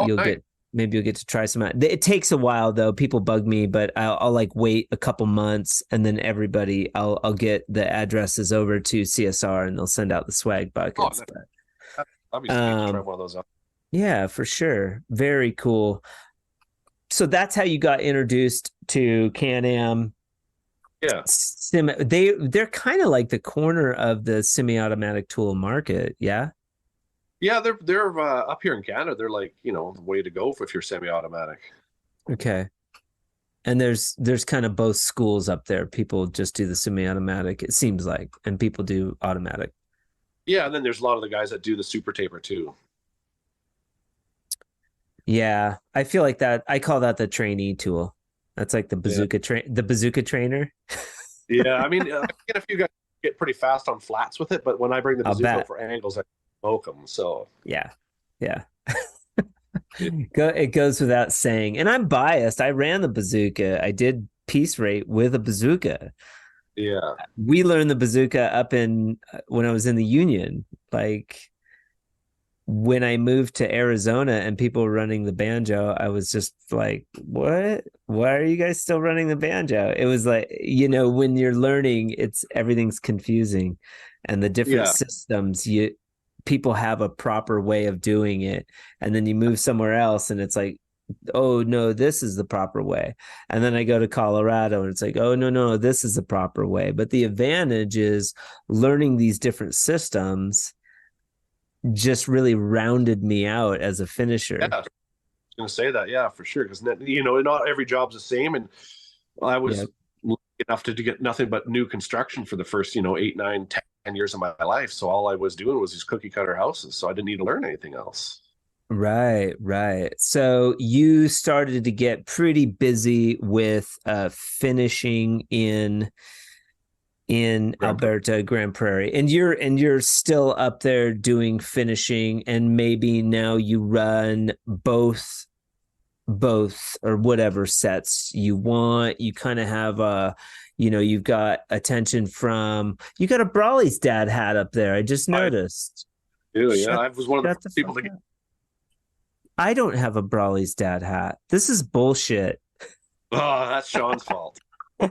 maybe you'll get to try some out. It takes a while though. People bug me, but I'll like wait a couple months, and then I'll get the addresses over to CSR, and they'll send out the swag buckets. I'll be try one of those up. Yeah, for sure. Very cool. So that's how you got introduced to CanAm. Yeah. They're kind of like the corner of the semi-automatic tool market. Yeah. Yeah, they're up here in Canada. They're like, the way to go if you're semi-automatic. Okay. And there's kind of both schools up there. People just do the semi-automatic, it seems like, and people do automatic. Yeah, and then there's a lot of the guys that do the super taper too. Yeah, I feel like that. I call that the trainee tool. That's like the bazooka the bazooka trainer. Yeah, I mean, I get a few guys get pretty fast on flats with it, but when I bring the bazooka for angles, I smoke them. So yeah. It goes without saying. And I'm biased. I ran the bazooka. I did piece rate with a bazooka. Yeah, we learned the bazooka up when I was in the Union, like. When I moved to Arizona and people were running the banjo, I was just like, what? Why are you guys still running the banjo? It was like, when you're learning, everything's confusing, and the different systems, people have a proper way of doing it. And then you move somewhere else and it's like, oh no, this is the proper way. And then I go to Colorado and it's like, oh no, this is the proper way. But the advantage is learning these different systems just really rounded me out as a finisher. Yeah, I was going to say that. Yeah, for sure. Because, you know, not every job's the same. And I was lucky enough to get nothing but new construction for the first, you know, 8, 9, 10 years of my life. So all I was doing was these cookie cutter houses. So I didn't need to learn anything else. Right, right. So you started to get pretty busy with finishing in Alberta, Grand Prairie, and you're still up there doing finishing, and maybe now you run both or whatever sets you want. You kind of have you've got attention from, you got a Brawley's dad hat up there. I just noticed. Yeah, I was one of the people that. I don't have a Brawley's dad hat. This is bullshit. Oh, that's Sean's fault.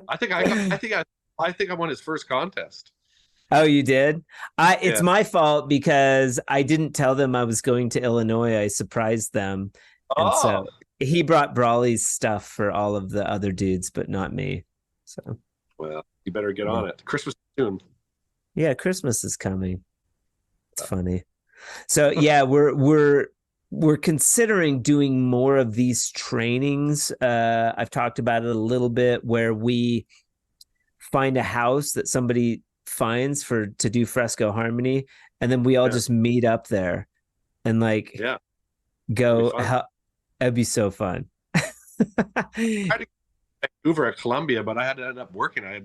I think I won his first contest. Oh, you did? It's my fault because I didn't tell them I was going to Illinois. I surprised them. And so he brought Brawley's stuff for all of the other dudes, but not me. So, well, you better get on it. Christmas soon. Yeah, Christmas is coming. It's funny. So yeah, we're considering doing more of these trainings. I've talked about it a little bit, where we find a house that somebody finds to do fresco harmony, and then we all just meet up there and go. That'd be so fun. I had to Vancouver at Columbia, but I had to end up working. I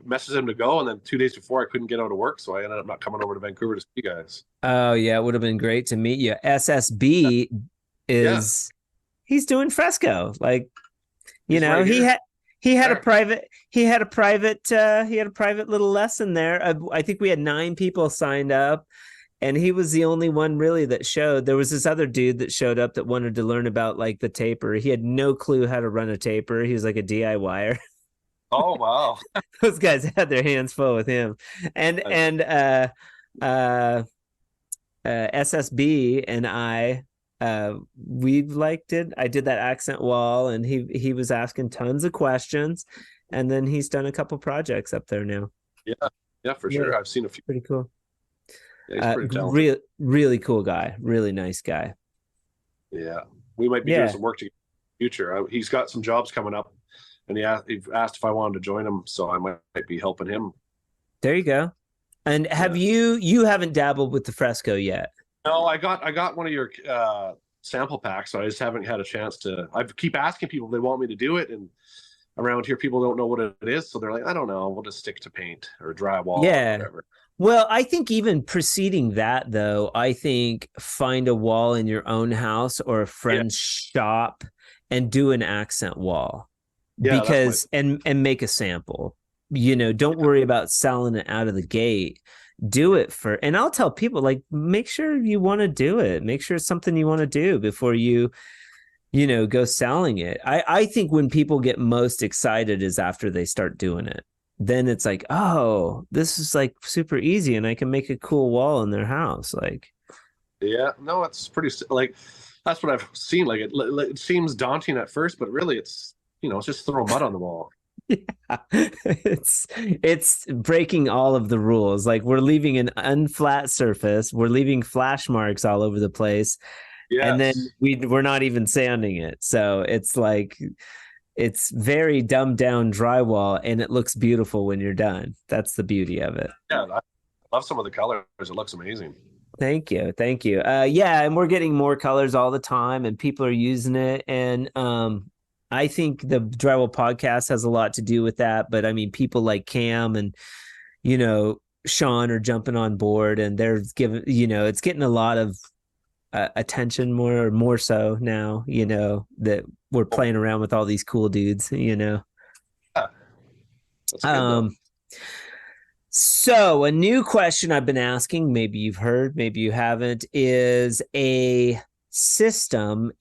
messaged him to go, and then 2 days before I couldn't get out of work, so I ended up not coming over to Vancouver to see you guys. Oh yeah, it would have been great to meet you. SSB he's doing fresco, he had a private little lesson there. I think we had 9 people signed up, and he was the only one really that showed. There was this other dude that showed up that wanted to learn about the taper. He had no clue how to run a taper. He was like a DIYer. Oh wow. Those guys had their hands full with him. And SSB and I did that accent wall, and he was asking tons of questions, and then he's done a couple projects up there now. Yeah, for sure. I've seen a few. Pretty cool. Yeah, he's pretty talented. Really cool guy, really nice guy. Yeah, we might be doing some work together in the future. He's got some jobs coming up, and he asked if I wanted to join him, so I might be helping him. There you go. And have you haven't dabbled with the fresco yet? No, I got one of your sample packs, so I just haven't had a chance to. I keep asking people if they want me to do it, and around here people don't know what it is, so they're like, I don't know, we'll just stick to paint or drywall or whatever. Well, I think even preceding that, though, I think find a wall in your own house or a friend's shop and do an accent wall, because and make a sample. Don't worry about selling it out of the gate. Do it and I'll tell people, make sure you want to do it. Make sure it's something you want to do before you go selling it. I think when people get most excited is after they start doing it. Then it's like, oh, this is super easy, and I can make a cool wall in their house. Yeah, no, it's pretty that's what I've seen. It seems daunting at first, but really it's just throw mud on the wall. Yeah, it's breaking all of the rules. We're leaving an unflat surface, we're leaving flash marks all over the place, and then we're not even sanding it. So it's very dumbed down drywall, and it looks beautiful when you're done. That's the beauty of it. Yeah, I love some of the colors. It looks amazing. Thank you. And we're getting more colors all the time, and people are using it. And I think the Drywall Podcast has a lot to do with that. But I mean, people like Cam and Sean are jumping on board, and they're giving it's getting a lot of attention more so now, that we're playing around with all these cool dudes, That's good, so a new question I've been asking, maybe you've heard, maybe you haven't, is a system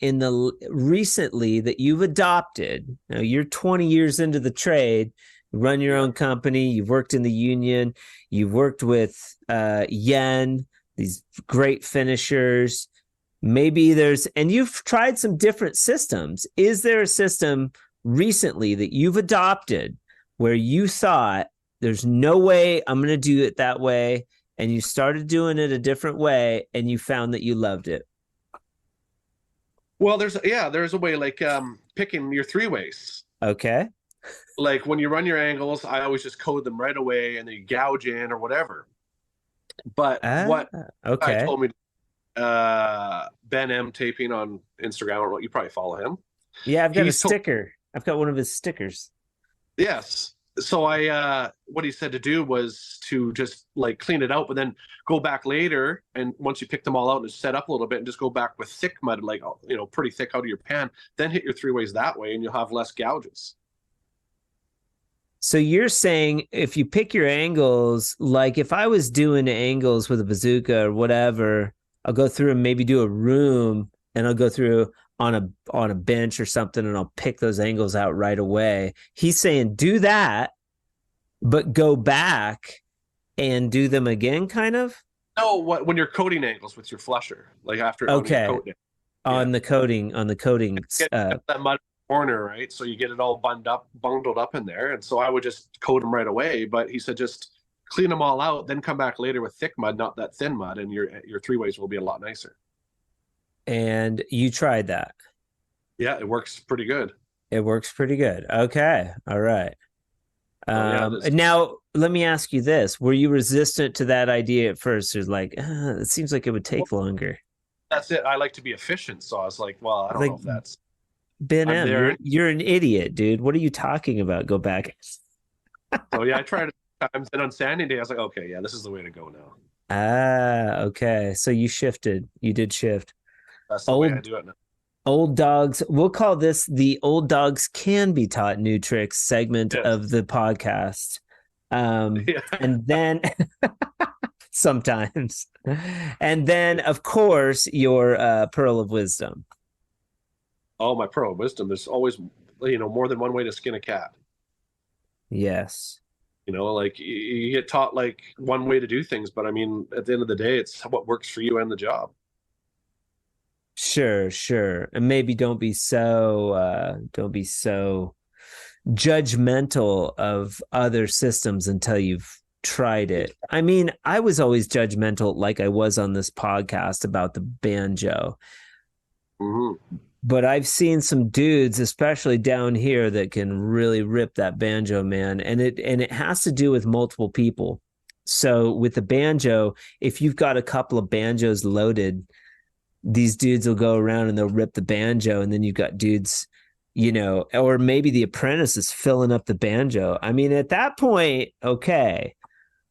recently that you've adopted. Now you're 20 years into the trade, you run your own company, you've worked in the union, you've worked with Yen, these great finishers. Maybe and you've tried some different systems. Is there a system recently that you've adopted where you thought, there's no way I'm going to do it that way, and you started doing it a different way and you found that you loved it? Well, there's a way, like picking your three ways. Okay. Like when you run your angles, I always just code them right away and then you gouge in or whatever. But what okay. guy told me, Ben M taping on Instagram, or you probably follow him. Yeah, I've got a sticker. I've got one of his stickers. Yes. So what he said to do was to just like clean it out, but then go back later, and once you pick them all out and set up a little bit, and just go back with thick mud, like pretty thick out of your pan, then hit your three ways that way, and you'll have less gouges. So you're saying if you pick your angles, like if I was doing angles with a bazooka or whatever, I'll go through and maybe do a room, and I'll go through on a bench or something, and I'll pick those angles out right away. He's saying do that, but go back and do them again, kind of? No, when you're coating angles with your flusher, like after on the coating that mud corner, right? So you get it all bundled up in there, and so I would just coat them right away. But he said just clean them all out, then come back later with thick mud, not that thin mud, and your three ways will be a lot nicer. And you tried that? Yeah, it works pretty good. It works pretty good. Okay. All right. Now, let me ask you this. Were you resistant to that idea at first? It was like, it seems like it would take longer. That's it. I like to be efficient. So I was like, well, I don't know if that's... Ben M, you're an idiot, dude. What are you talking about? Go back. So yeah, I tried it times. And on sanding day, I was like, okay, yeah, this is the way to go now. Okay. So you shifted. You did shift. That's the way I do it now. Old dogs. We'll call this the Old Dogs Can Be Taught New Tricks segment of the podcast. And then sometimes. And then, of course, your Pearl of Wisdom. Oh, my Pearl of Wisdom. There's always, more than one way to skin a cat. Yes. Like you get taught like one way to do things, but I mean, at the end of the day, it's what works for you and the job. Sure. And maybe don't be so judgmental of other systems until you've tried it. I mean, I was always judgmental, like I was on this podcast about the banjo. Mm-hmm. But I've seen some dudes, especially down here, that can really rip that banjo, man. And it has to do with multiple people. So with the banjo, if you've got a couple of banjos loaded, these dudes will go around and they'll rip the banjo, and then you've got dudes, or maybe the apprentice is filling up the banjo. I mean, at that point, okay,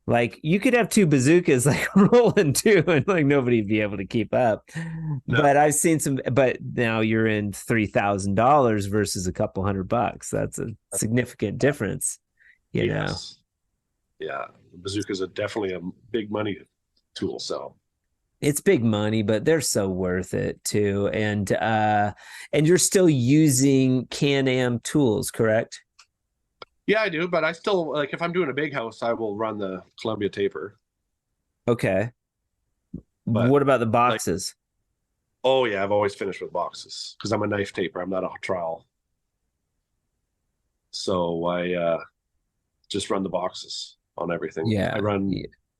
like you could have two bazookas like rolling too, and like nobody'd be able to keep up. No. But I've seen but now you're in $3,000 versus a couple $100. That's a significant difference, you know? Yeah, bazookas are definitely a big money tool. So it's big money, but they're so worth it too. And you're still using CanAm tools, correct? Yeah, I do. But I still, like, if I'm doing a big house, I will run the Columbia taper. Okay. But what about the boxes? Oh yeah, I've always finished with boxes because I'm a knife taper. I'm not a trowel. So I just run the boxes on everything. Yeah. I run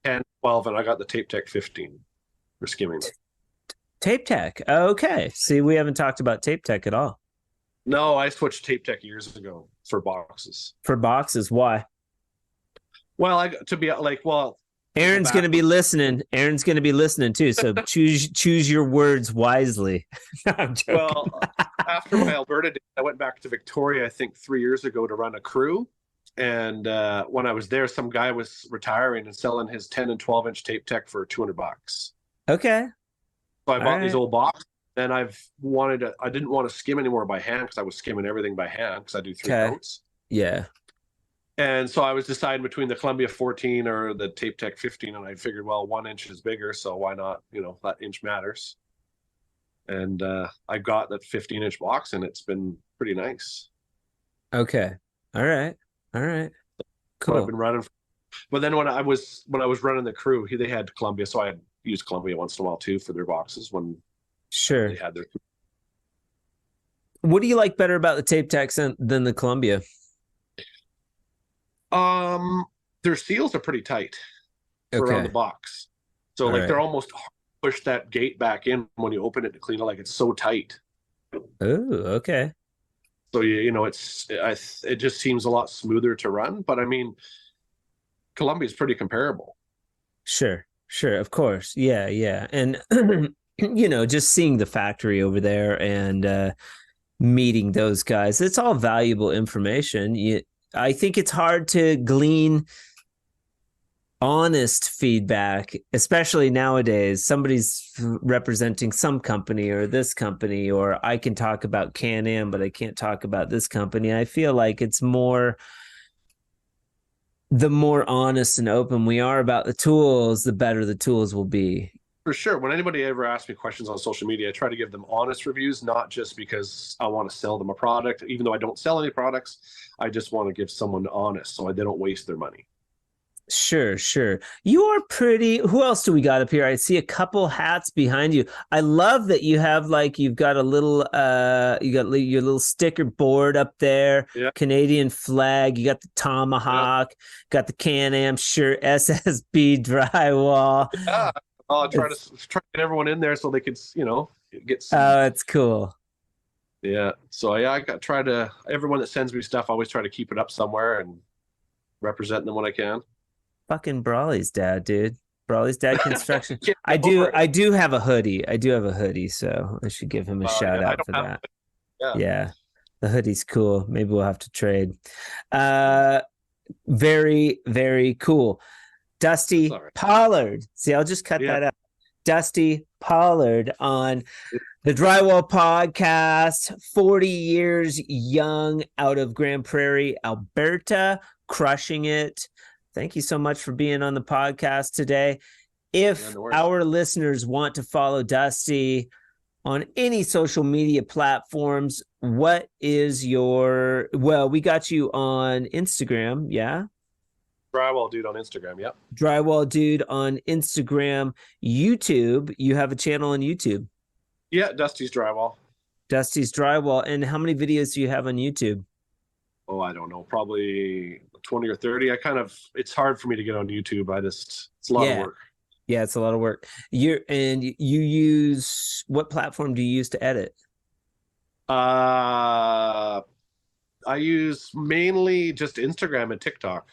10, 12, and I got the Tape Tech 15 for skimming. Tape Tech. Okay. See, we haven't talked about Tape Tech at all. No, I switched Tape Tech years ago for boxes. For boxes, why? Well, Aaron's going to be listening. Aaron's going to be listening too. So choose your words wisely. No, I'm joking. Well, after my Alberta days, I went back to Victoria, I think 3 years ago, to run a crew. And when I was there, some guy was retiring and selling his 10 and 12 inch Tape Tech for $200. Okay. So I bought these old boxes. And I didn't want to skim anymore by hand because I was skimming everything by hand because I do 3 coats. Yeah. And so I was deciding between the Columbia 14 or the Tape Tech 15, and I figured, well, 1 inch is bigger, so why not? That inch matters. And I got that 15-inch box, and it's been pretty nice. Okay. All right. Cool. So I've been running. But then when I was running the crew, they had Columbia, so I had used Columbia once in a while too for their boxes when sure they had their. What do you like better about the Tape Tech than the Columbia? Their seals are pretty tight. around the Okay. box. So All like they're right. almost push that gate back in when you open it to clean it, like it's so tight. Oh, okay. So it just seems a lot smoother to run. But I mean, Columbia's pretty comparable. Sure. Sure. Of course. Yeah. Yeah. And, just seeing the factory over there and meeting those guys, it's all valuable information. I think it's hard to glean honest feedback, especially nowadays. Somebody's representing some company or this company, or I can talk about CanAm, but I can't talk about this company. I feel like it's the more honest and open we are about the tools, the better the tools will be. For sure. When anybody ever asks me questions on social media, I try to give them honest reviews, not just because I want to sell them a product. Even though I don't sell any products, I just want to give someone honest so they don't waste their money. Sure, sure. You are pretty. Who else do we got up here? I see a couple hats behind you. I love that you have you've got a little you got your little sticker board up there. Yeah. Canadian flag. You got the tomahawk. Yeah. Got the Can-Am shirt. SSB drywall. Yeah. I'll try to get everyone in there so they could get some. Oh, it's cool. Yeah. So I try to everyone that sends me stuff, I always try to keep it up somewhere and represent them when I can. Fucking Brawley's dad, dude. Brawley's dad construction. I do have a hoodie. So I should give him a shout out for that. Yeah. The hoodie's cool. Maybe we'll have to trade. Very, very cool. Dusty Pollard. See, I'll just cut that out. Dusty Pollard on the Drywall Podcast, 40 years young, out of Grand Prairie, Alberta, crushing it. Thank you so much for being on the podcast today. If our listeners want to follow Dusty on any social media platforms, what is we got you on Instagram, yeah? Drywall Dude on Instagram, yep. Drywall Dude on Instagram. YouTube, you have a channel on YouTube? Yeah, Dusty's Drywall. Dusty's Drywall. And how many videos do you have on YouTube? Oh, I don't know, probably 20 or 30. It's hard for me to get on YouTube. It's a lot of work. Yeah, it's a lot of work. You use, what platform do you use to edit? I use mainly just Instagram and TikTok.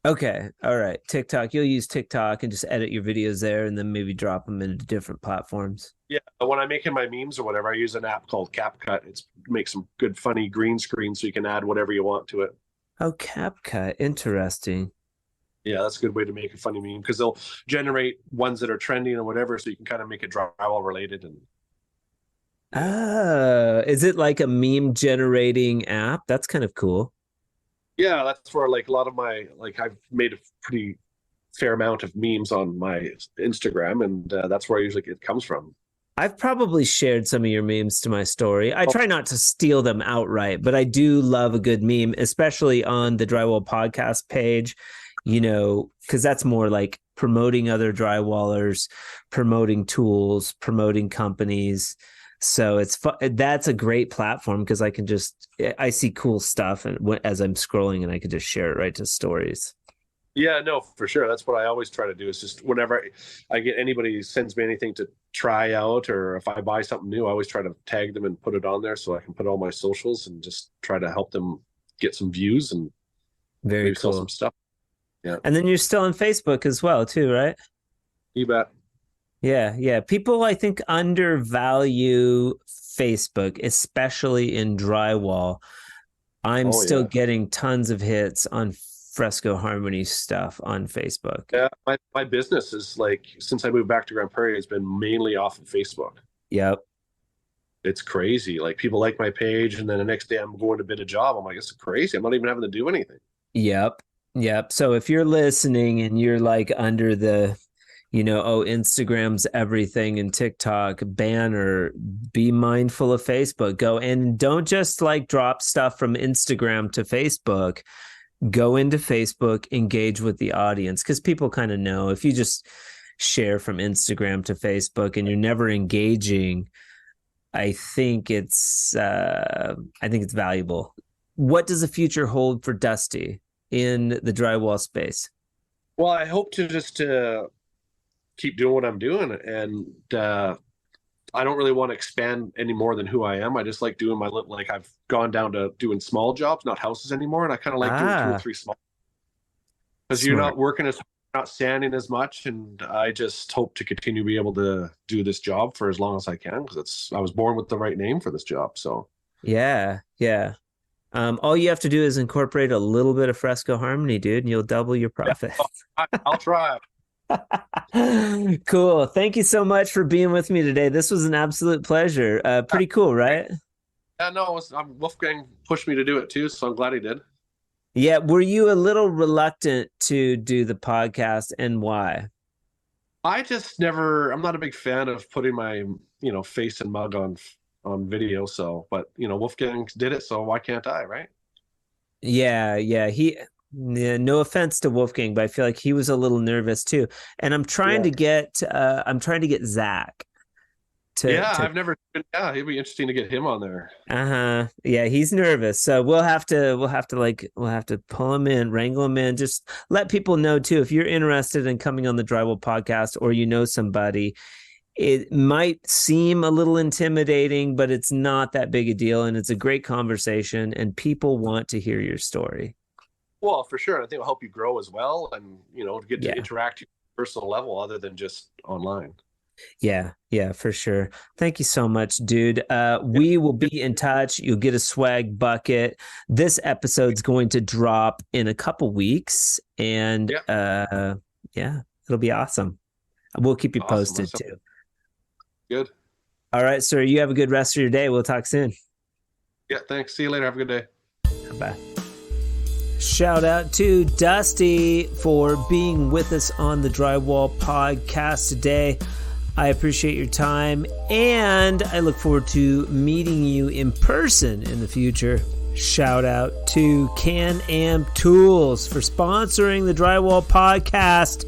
Okay. All right. TikTok. You'll use TikTok and just edit your videos there and then maybe drop them into different platforms. Yeah. When I'm making my memes or whatever, I use an app called CapCut. It makes some good, funny green screen so you can add whatever you want to it. Oh, CapCut. Interesting. Yeah, that's a good way to make a funny meme because they'll generate ones that are trending or whatever, so you can kind of make it drywall related. Is it like a meme generating app? That's kind of cool. Yeah, that's where a lot of my I've made a pretty fair amount of memes on my Instagram, and that's where usually it comes from. I've probably shared some of your memes to my story. I try not to steal them outright, but I do love a good meme, especially on the Drywall Podcast page, because that's more like promoting other drywallers, promoting tools, promoting companies. So that's a great platform because I see cool stuff and as I'm scrolling and I can just share it right to stories. Yeah, no, for sure. That's what I always try to do is just whenever I get anybody who sends me anything to try out, or if I buy something new, I always try to tag them and put it on there so I can put all my socials and just try to help them get some views and very cool. Sell some stuff. Yeah. And then you're still on Facebook as well too, right? You bet. Yeah. People, I think, undervalue Facebook, especially in drywall. I'm still getting tons of hits on Fresco Harmony stuff on Facebook. Yeah, my business is since I moved back to Grand Prairie, it's been mainly off of Facebook. Yep. It's crazy. People like my page, and then the next day I'm going to bid a job. I'm like, it's crazy. I'm not even having to do anything. Yep. So if you're listening and you're under the Instagram's everything and TikTok banner, be mindful of Facebook. Go and don't just drop stuff from Instagram to Facebook. Go into Facebook, engage with the audience, because people kind of know if you just share from Instagram to Facebook and you're never engaging, I think it's valuable. What does the future hold for Dusty in the drywall space? Well, I hope to just keep doing what I'm doing, and I don't really want to expand any more than who I am. I just like doing like I've gone down to doing small jobs, not houses anymore, and I kind of like doing 2 or 3 small. Because you're not working as hard, not standing as much, and I just hope to continue to be able to do this job for as long as I can, because I was born with the right name for this job. So yeah. All you have to do is incorporate a little bit of fresco harmony, dude, and you'll double your profit. I'll try. Cool. Thank you so much for being with me today. This was an absolute pleasure. Pretty cool, right? Yeah, no, Wolfgang pushed me to do it too, so I'm glad he did. Yeah. Were you a little reluctant to do the podcast, and why? I'm not a big fan of putting my, face and mug on video. So, but Wolfgang did it, so why can't I, right? Yeah. No offense to Wolfgang, but I feel like he was a little nervous too. And I'm trying to get Zach I've never. Yeah, it'd be interesting to get him on there. Yeah, he's nervous, so we'll have to pull him in, wrangle him in. Just let people know too, if you're interested in coming on the Drywall Podcast, or somebody. It might seem a little intimidating, but it's not that big a deal, and it's a great conversation, and people want to hear your story. Well, for sure. I think it'll help you grow as well, and get to interact at a personal level other than just online. Yeah, for sure. Thank you so much, dude. We will be in touch. You'll get a swag bucket. This episode's going to drop in a couple weeks, and it'll be awesome. We'll keep you posted too. Good. All right, sir. You have a good rest of your day. We'll talk soon. Yeah, thanks. See you later. Have a good day. Bye. Shout out to Dusty for being with us on the Drywall Podcast today. I appreciate your time, and I look forward to meeting you in person in the future. Shout out to CanAm Tools for sponsoring the Drywall Podcast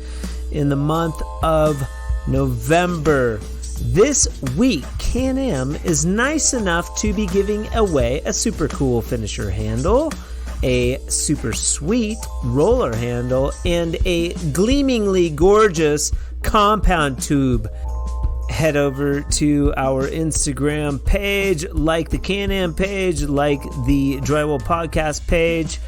in the month of November. This week, CanAm is nice enough to be giving away a super cool finisher handle, a super sweet roller handle, and a gleamingly gorgeous compound tube. Head over to our Instagram page, like the CanAm page, like the Drywall Podcast page.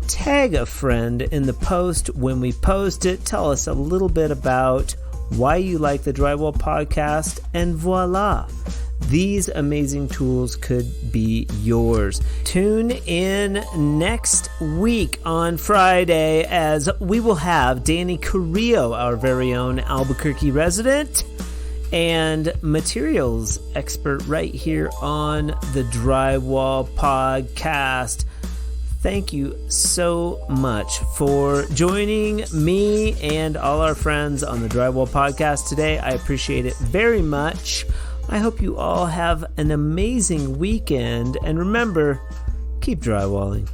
Tag a friend in the post when we post it. Tell us a little bit about why you like the Drywall Podcast, and voila, these amazing tools could be yours. Tune in next week on Friday, as we will have Danny Carrillo, our very own Albuquerque resident and materials expert, right here on the Drywall Podcast. Thank you so much for joining me and all our friends on the Drywall Podcast today. I appreciate it very much. I hope you all have an amazing weekend, and remember, keep drywalling.